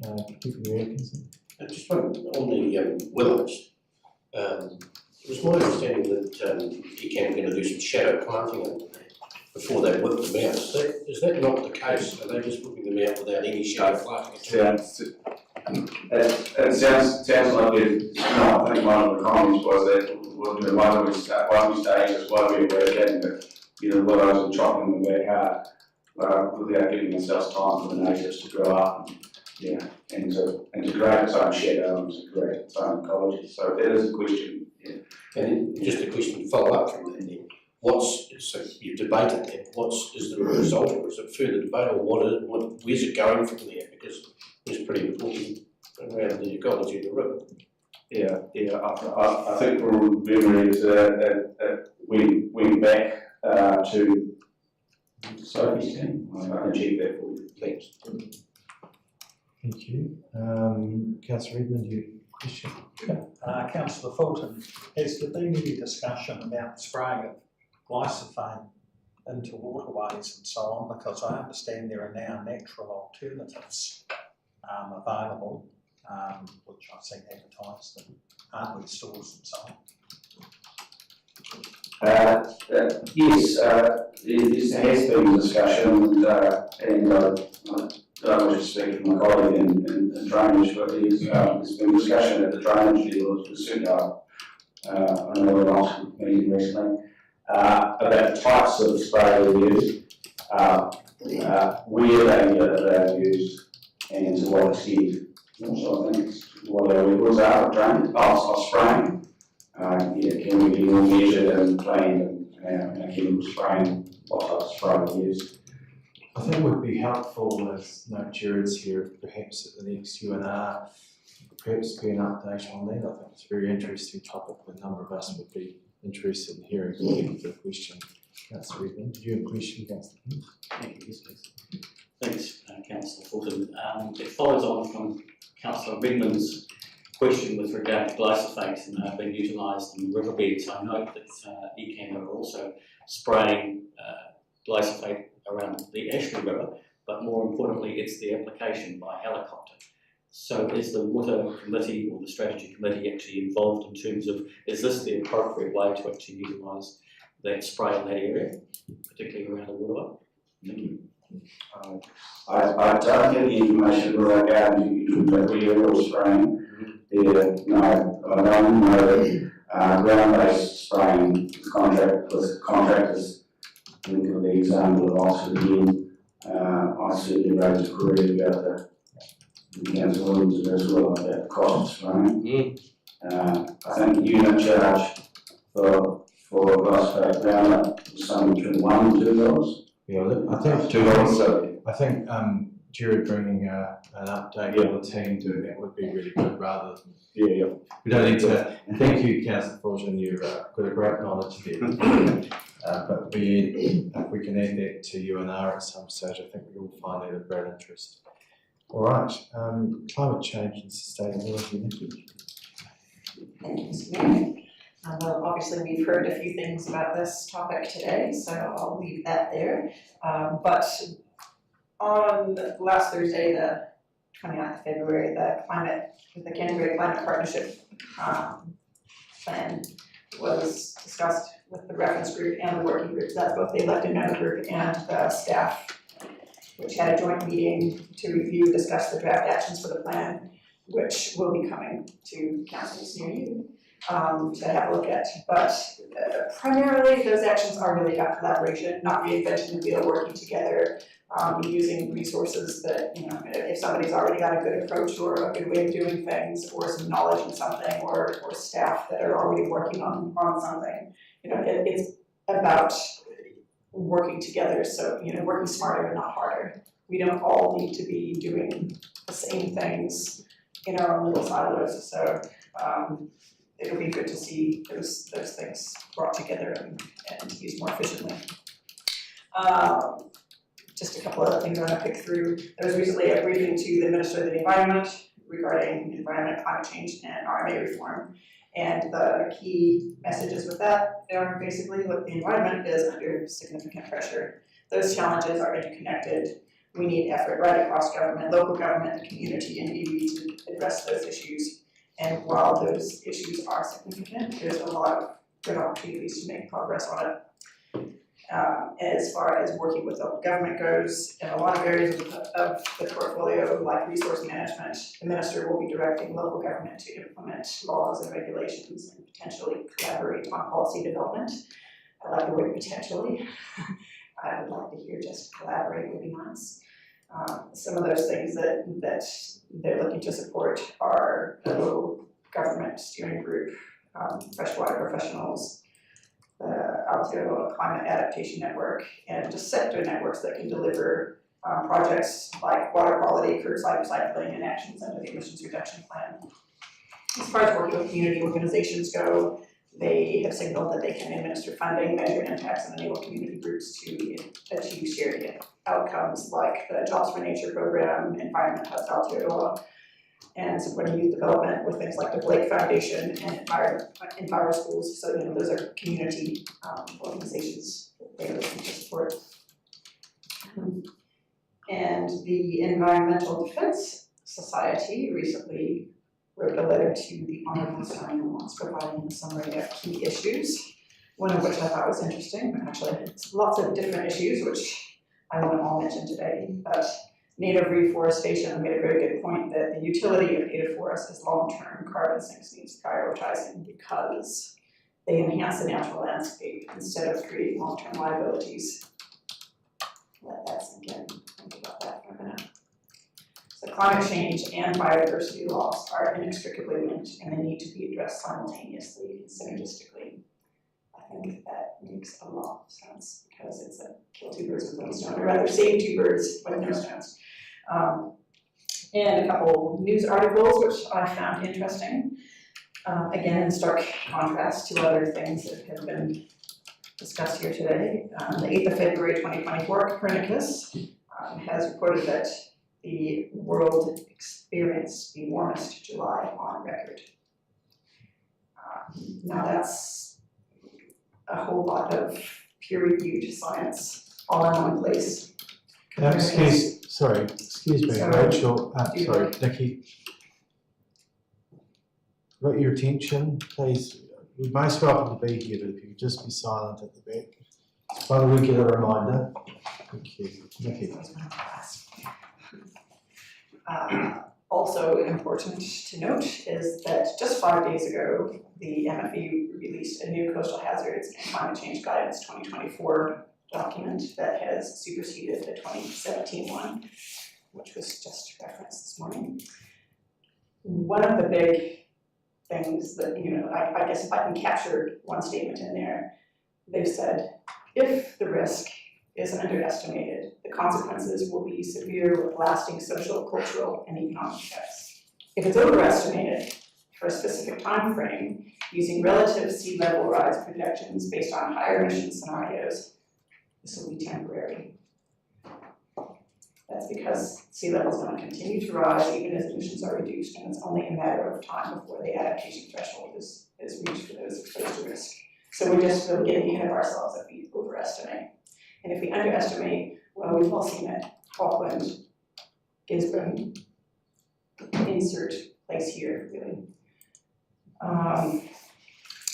Particularly Atkinson? Just one on the willows. It was my understanding that ECAN were going to do some shadow planting before they whip them out. Is that not the case? Are they just whipping them out without any shadow planting? It sounds like it. No, I think one of the comments was that why don't we stay just while we're getting the willows and chopping them back hard without giving ourselves time for the natives to grow up and to create its own shadow and to create its own ecology. So that is a question. Yeah. And just a question to follow up from that then. So you've debated that, is the result, or is it further debate, or where's it going from there? Because it's pretty important around the ecology of the river. I think from memory we went back to Sophie's team. I can check that for you. Thanks. Thank you. Councillor Redmond, you have a question? Councillor Fulton, has there been any discussion about spraying of glyphosate into waterways and so on? Because I understand there are now natural alternatives available, which I've seen advertised in hardware stores and so on. Yes, there has been discussion, and I was just speaking to my colleague in drainage, but there's been discussion at the drainage level, certainly I know we're not meeting recently, about types of spray we use, where they are used, and to what extent. So I think what our records are of spraying. Can we be more measured and planned and chemical spraying, what type of spray we use? I think it would be helpful, as no Jared's here, perhaps at the next UNR, perhaps be an update on that. I think it's a very interesting topic. A number of us would be interested in hearing the question. Councillor Redmond, did you have a question, Councillor? Thank you, yes, please. Thanks, Councillor Fulton. It follows on from Councillor Redmond's question with regard to glyphosate being utilised in riverbeds. I note that ECAN are also spraying glyphosate around the Ashley River, but more importantly, it's the application by helicopter. So is the Water Committee or the Strategy Committee actually involved in terms of, is this the appropriate way to actually utilise that spray in that area, particularly around the waterway? Thank you. I don't have the information regarding aerial spraying. No, I don't know ground-based spraying with contractors. I think of the example of Oxford again. I certainly raised a query about the council Williams as well about the cost of spraying. I think the unit charge for glyphosate Roundup was somewhere between $1 and $2. Yeah, I think $2. So I think Jared bringing an update on the team doing that would be really good rather than. We don't need to. Thank you, Councillor Fulton. You've got a great knowledge there. But if we can add that to UNR at some stage, I think we all find that of great interest. All right, climate change and sustainability. Thank you, Mr. Mayor. Well, obviously we've heard a few things about this topic today, so I'll leave that there. But on last Thursday, the 29th of February, the Canterbury Climate Partnership plan was discussed with the reference group and the working group. That's both the elected member group and the staff, which had a joint meeting to review, discuss the draft actions for the plan. which will be coming to councils near you to have a look at. But primarily, those actions are really about collaboration, not reinventing the wheel, working together, using resources that, you know, if somebody's already got a good approach or a good way of doing things, or some knowledge in something, or staff that are already working on something, you know, it's about working together. So, you know, working smarter and not harder. We don't all need to be doing the same things in our own little silos. So it'll be good to see those things brought together and used more efficiently. Just a couple other things I want to pick through. There was recently a briefing to the Minister of the Environment regarding environment, climate change, and RMA reform. And the key messages with that are basically, look, the environment is under significant pressure. Those challenges are interconnected. We need effort right across government, local government, the community, and EV to address those issues. And while those issues are significant, there's a lot of good opportunities to make progress on it. As far as working with local government goes, in a lot of areas of the portfolio, like resource management, the minister will be directing local government to implement laws and regulations and potentially collaborate on policy development. I like the word potentially. I would like to hear just collaborate would be nice. Some of those things that they're looking to support are the local government steering group, freshwater professionals, the Aotearoa Climate Adaptation Network, and just sector networks that can deliver projects like water quality, curbside recycling, and actions under the emissions reduction plan. As far as working with community organizations go, they have signaled that they can administer funding, measure impacts, and enable community groups to achieve shared outcomes like the Jobs for Nature program, Environment Hubs Aotearoa, and supporting youth development with things like the Blake Foundation and Enviro Schools. So, you know, those are community organizations that they are looking to support. And the Environmental Defense Society recently wrote a letter to the Honourable Simon Watts providing a summary of key issues, one of which I thought was interesting. Actually, it's lots of different issues, which I won't all mention today, but native reforestation made a very good point that the utility of native forests is long-term carbon sinks needs prioritizing because they enhance the natural landscape instead of creating long-term liabilities. Let that sink in. Think about that for a minute. So climate change and biodiversity loss are inextricably linked and they need to be addressed simultaneously and synergistically. I think that makes a lot of sense because it's a kill two birds with one stone, or rather save two birds with no stones. And a couple news articles which I found interesting. Again, in stark contrast to other things that have been discussed here today. The 8th of February 2024, Copernicus has reported that the world experienced the warmest July on record. Now that's a whole lot of peer-reviewed science all in one place. Excuse me, Rachel, sorry, Nikki. Got your attention, please. You're most welcome to be here, but if you could just be silent at the back. It's quite a regular reminder. Thank you. Nikki. Also important to note is that just 5 days ago, the MFE released a new coastal hazards and climate change guidance 2024 document that has superseded the 2017 one, which was just referenced this morning. One of the big things that, you know, I guess if I can capture one statement in there, they've said, if the risk is underestimated, the consequences will be severe with lasting social, cultural, and economic effects. If it's overestimated for a specific time frame, using relative sea level rise projections based on higher emission scenarios, this will be temporary. That's because sea levels are going to continue to rise even as emissions are reduced, and it's only a matter of time before the adaptation threshold is reached for those exposed to risk. So we're just really getting ahead of ourselves if we overestimate. And if we underestimate, well, we've all seen it. Auckland, Gisborne, insert place here, really.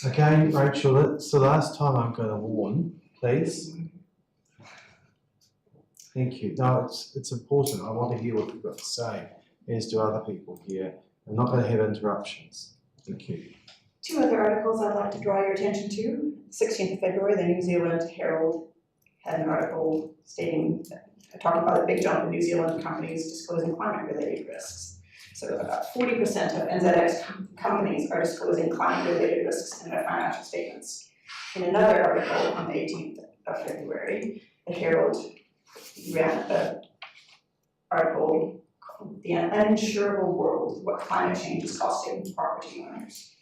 Okay, Rachel, so last time I'm going to warn, please. Thank you. No, it's important. I want to hear what you've got to say, as do other people here. I'm not going to have interruptions. Thank you. Two other articles I'd like to draw your attention to. 16th of February, the New Zealand Herald had an article stating, talking about a big jump in New Zealand companies disclosing climate-related risks. So about 40% of NZX companies are disclosing climate-related risks in their financial statements. In another article on the 18th of February, the Herald ran an article called "The Uninsurable World: What Climate Change is Costing Property Owners."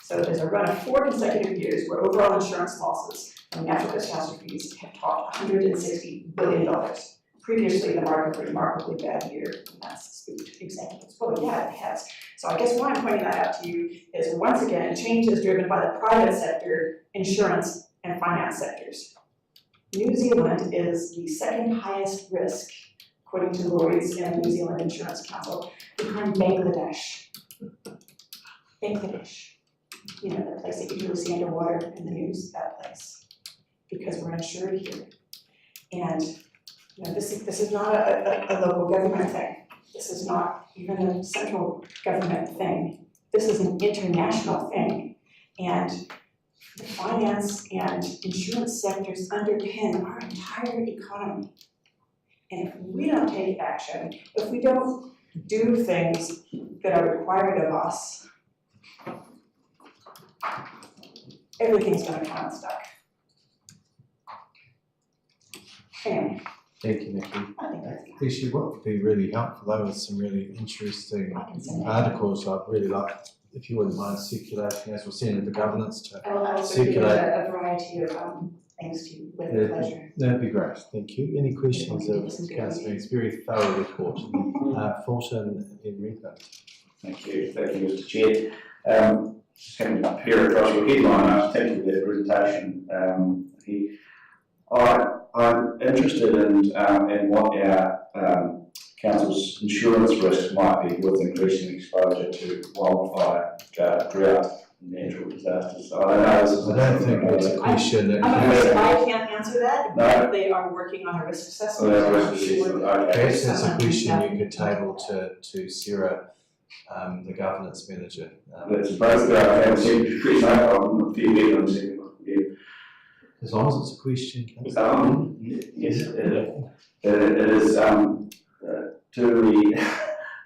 So there's a run of 4 consecutive years where overall insurance losses from natural catastrophes have topped $160 billion. Previously, the market for a remarkably bad year, and that's spooked examples. Well, yeah, it has. So I guess why I'm pointing that out to you is, once again, change is driven by the private sector, insurance, and finance sectors. New Zealand is the second highest risk, according to Lloyd's and the New Zealand Insurance Council, behind Bangladesh. Bangladesh. You know, the place that you usually see underwater in the news, that place, because we're insured here. And you know, this is not a local government thing. This is not even a central government thing. This is an international thing. And the finance and insurance sectors underpin our entire economy. And if we don't take action, if we don't do things that are required of us, everything's going to come unstuck. Anyway. Thank you, Nikki. I think that's Actually, what would be really helpful, though, is some really interesting articles I'd really like, if you wouldn't mind circulating, as we're seeing the governance, to I'll circulate a variety of things to you with pleasure. That'd be great, thank you. Any questions of Councillor? It's a very thorough report. Fulton in Redmond. Thank you, Mr. Chair. Just having to peer across your headline, thank you for that presentation. I'm interested in what our council's insurance risk might be with increasing exposure to wildfire, drought, and natural disasters. So I don't think that's a question that I can't answer that, No. but they are working on a risk assessment. Perhaps that's a question you could table to Sarah, the governance manager. That's both secretary, no problem. As long as it's a question. Yes, it is.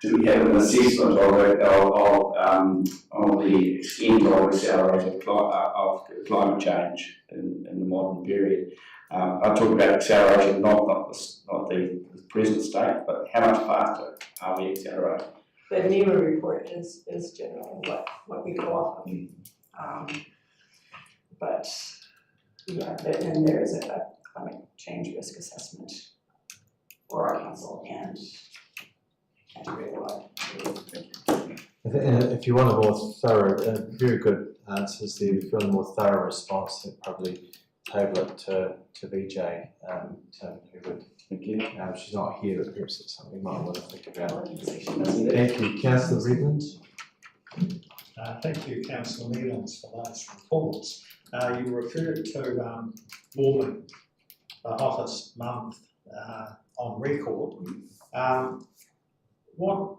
Do we have an assessment of the extent of accelerated climate change in the modern period? I talk about acceleration, not the present state, but how much faster are we accelerating? The NEMA report is generally what we go off of. But yeah, and there is a climate change risk assessment for our council, and I can't really what. If you want a more thorough, very good answers there. If you want a more thorough response, then probably table it to VJ, who would. Thank you. She's not here, but perhaps it's something we might want to think about. Thank you. Councillor Redmond. Thank you, Councillor Newlands, for those reports. You referred to warming, the hottest month on record. What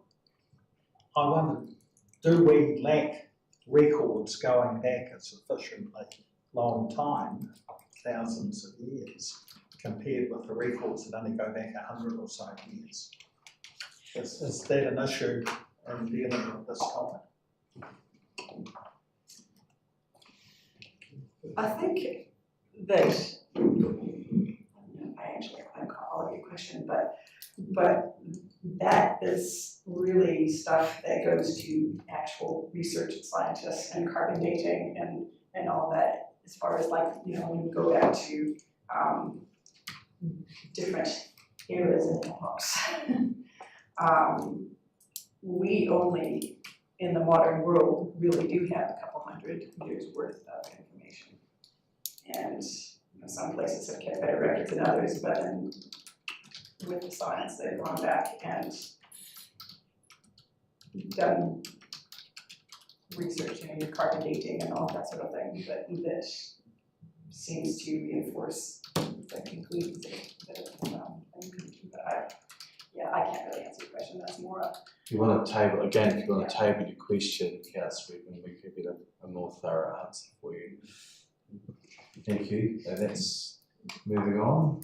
I wonder, do we lack records going back a sufficiently long time, thousands of years, compared with the records that only go back 100 or so years? Is that an issue in dealing with this topic? I think that I actually can't call your question, but that is really stuff that goes to actual research scientists and carbon dating and all that, as far as when you go back to different eras and epochs. We only, in the modern world, really do have a couple hundred years worth of information. And some places have kept better records than others, but then with the science, they've gone back and done research, your carbon dating and all that sort of thing, that seems to reinforce the conclusions that yeah, I can't really answer your question, that's more a. If you want to table, again, if you want to table your question, Councillor Redmond, we could get a more thorough answer for you. Thank you. So that's moving on.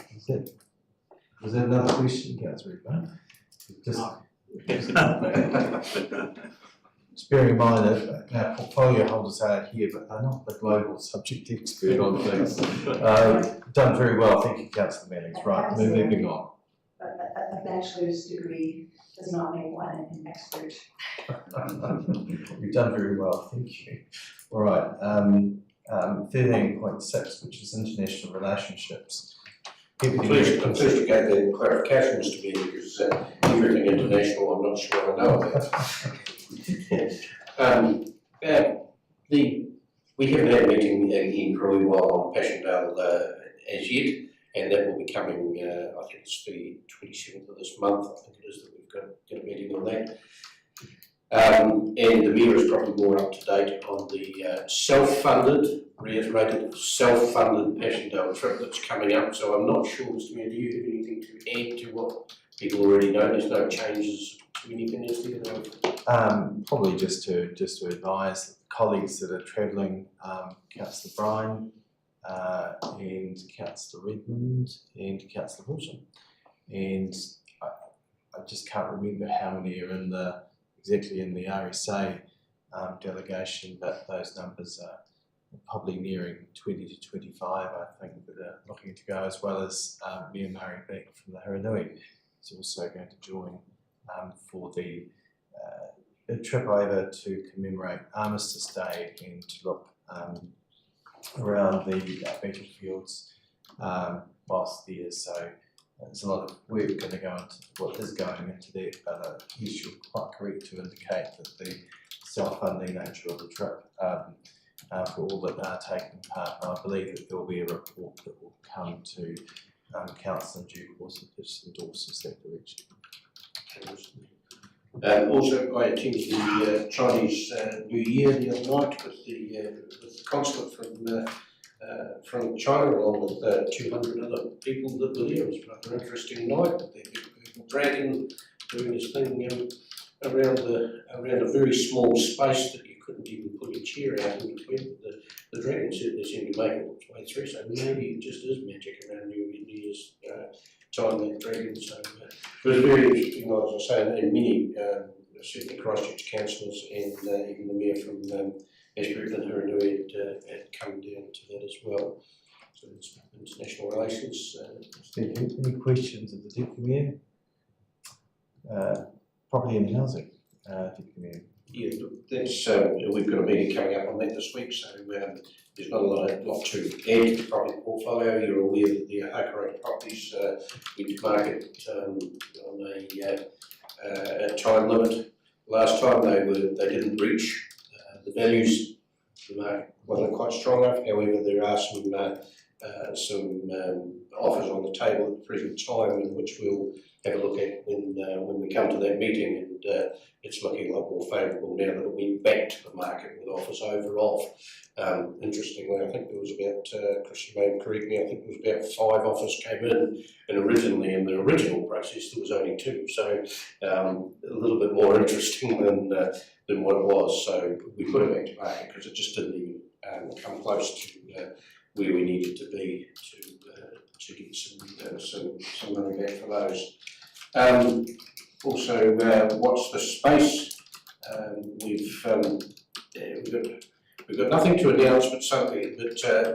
Was that another question, Councillor Redmond? Just bearing in mind that our portfolio holders are here, but they're not the global subject expert on things. Done very well, thank you, Councillor Mannings. Right, moving on. A bachelor's degree does not make one an expert. You've done very well, thank you. All right, 13.6, which is international relationships. I'm pleased you gave the clarifications to me because everything international I'm not sure I know about. We haven't had a meeting in Karuiwa on Passchendaele as yet, and that will be coming, I think it's the 27th of this month, I think it is, that we've got a meeting on that. And the Mayor is probably more up to date on the reiterated self-funded Passchendaele trip that's coming up, so I'm not sure, Mr Mayor, do you have anything to add to what people already know? There's no changes to anything, is there? Probably just to advise the colleagues that are travelling, Councillor Bryan and Councillor Redmond and Councillor Wilson, and I just can't remember how many are exactly in the RSA delegation, but those numbers are probably nearing 20 to 25, I think, that are looking to go, as well as Mayor Murray Beck from the Haranui is also going to join for the trip over to commemorate Armistice Day and to look around the battlefields whilst there. So there's a lot of work going to go into what is going into that, but yes, you're quite correct to indicate that the self-funding nature of the trip for all that are taking part, and I believe that there will be a report that will come to Council in due course that just endorses that direction. Also, I attended the Chinese New Year the other night with the consulate from China, along with 200 other people that were there. It was a rather interesting night. The big dragon doing this thing around a very small space that you couldn't even put your chair out in between. The dragon certainly seemed to make it its way through, so maybe it just is magic around New Year's time, that dragon. So it was very interesting, as I say, and many, certainly Christchurch councillors and even the Mayor from Ashburton and Haranui had come down to that as well. So it's international relations. Any questions of the Deputy Mayor? Property and housing, Deputy Mayor. Yeah, that's we've got a meeting coming up on that this week, so there's not a lot to add to the property portfolio. You're aware that the Hakarota properties went to market on a time limit. Last time they didn't reach the values. The market wasn't quite strong enough. However, there are some offers on the table at the present time, in which we'll have a look at when we come to that meeting, and it's looking a lot more favourable now that we went back to the market with offers over off. Interestingly, I think there was about, Chris, you may correct me, I think there was about 5 offers came in, and originally in the original process there was only 2, so a little bit more interesting than what it was. So we put it back to market because it just didn't even come close to where we needed to be to get some money back for those. Also, watch the space. We've got nothing to announce, but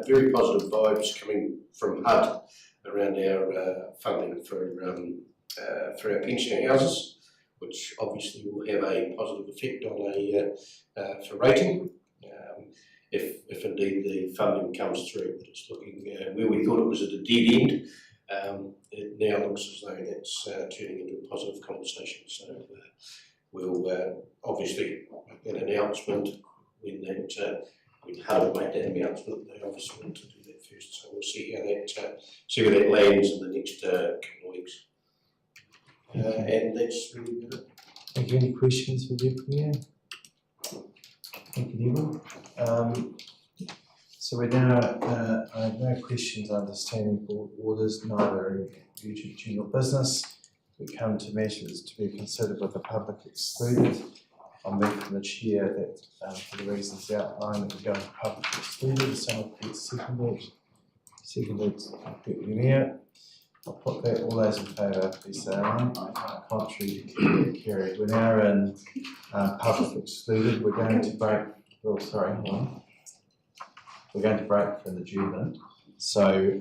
very positive vibes coming from HUD around our funding for our pensioner houses, which obviously will have a positive effect on for rating. If indeed the funding comes through, but it's looking where we thought it was at a dead end. It now looks as though that's turning into a positive conversation. So we'll obviously make an announcement when HUD make that announcement. They obviously want to do that first, so we'll see how where that lands in the next couple of weeks. And that's really good. Thank you. Any questions for the Premier? Thank you, Neville. So we're now, I have no questions understanding board orders, neither in future general business. we come to measures to be considered with the public excluded. I'll move from the chair that for the reasons outlined that we go into public excluded. Someone please seconded Deputy Mayor. I'll put that, all those in favour, please say aye. Contrary, carried. We're now in public excluded. We're going to break, oh sorry, hold on. We're going to break for an adjournment. So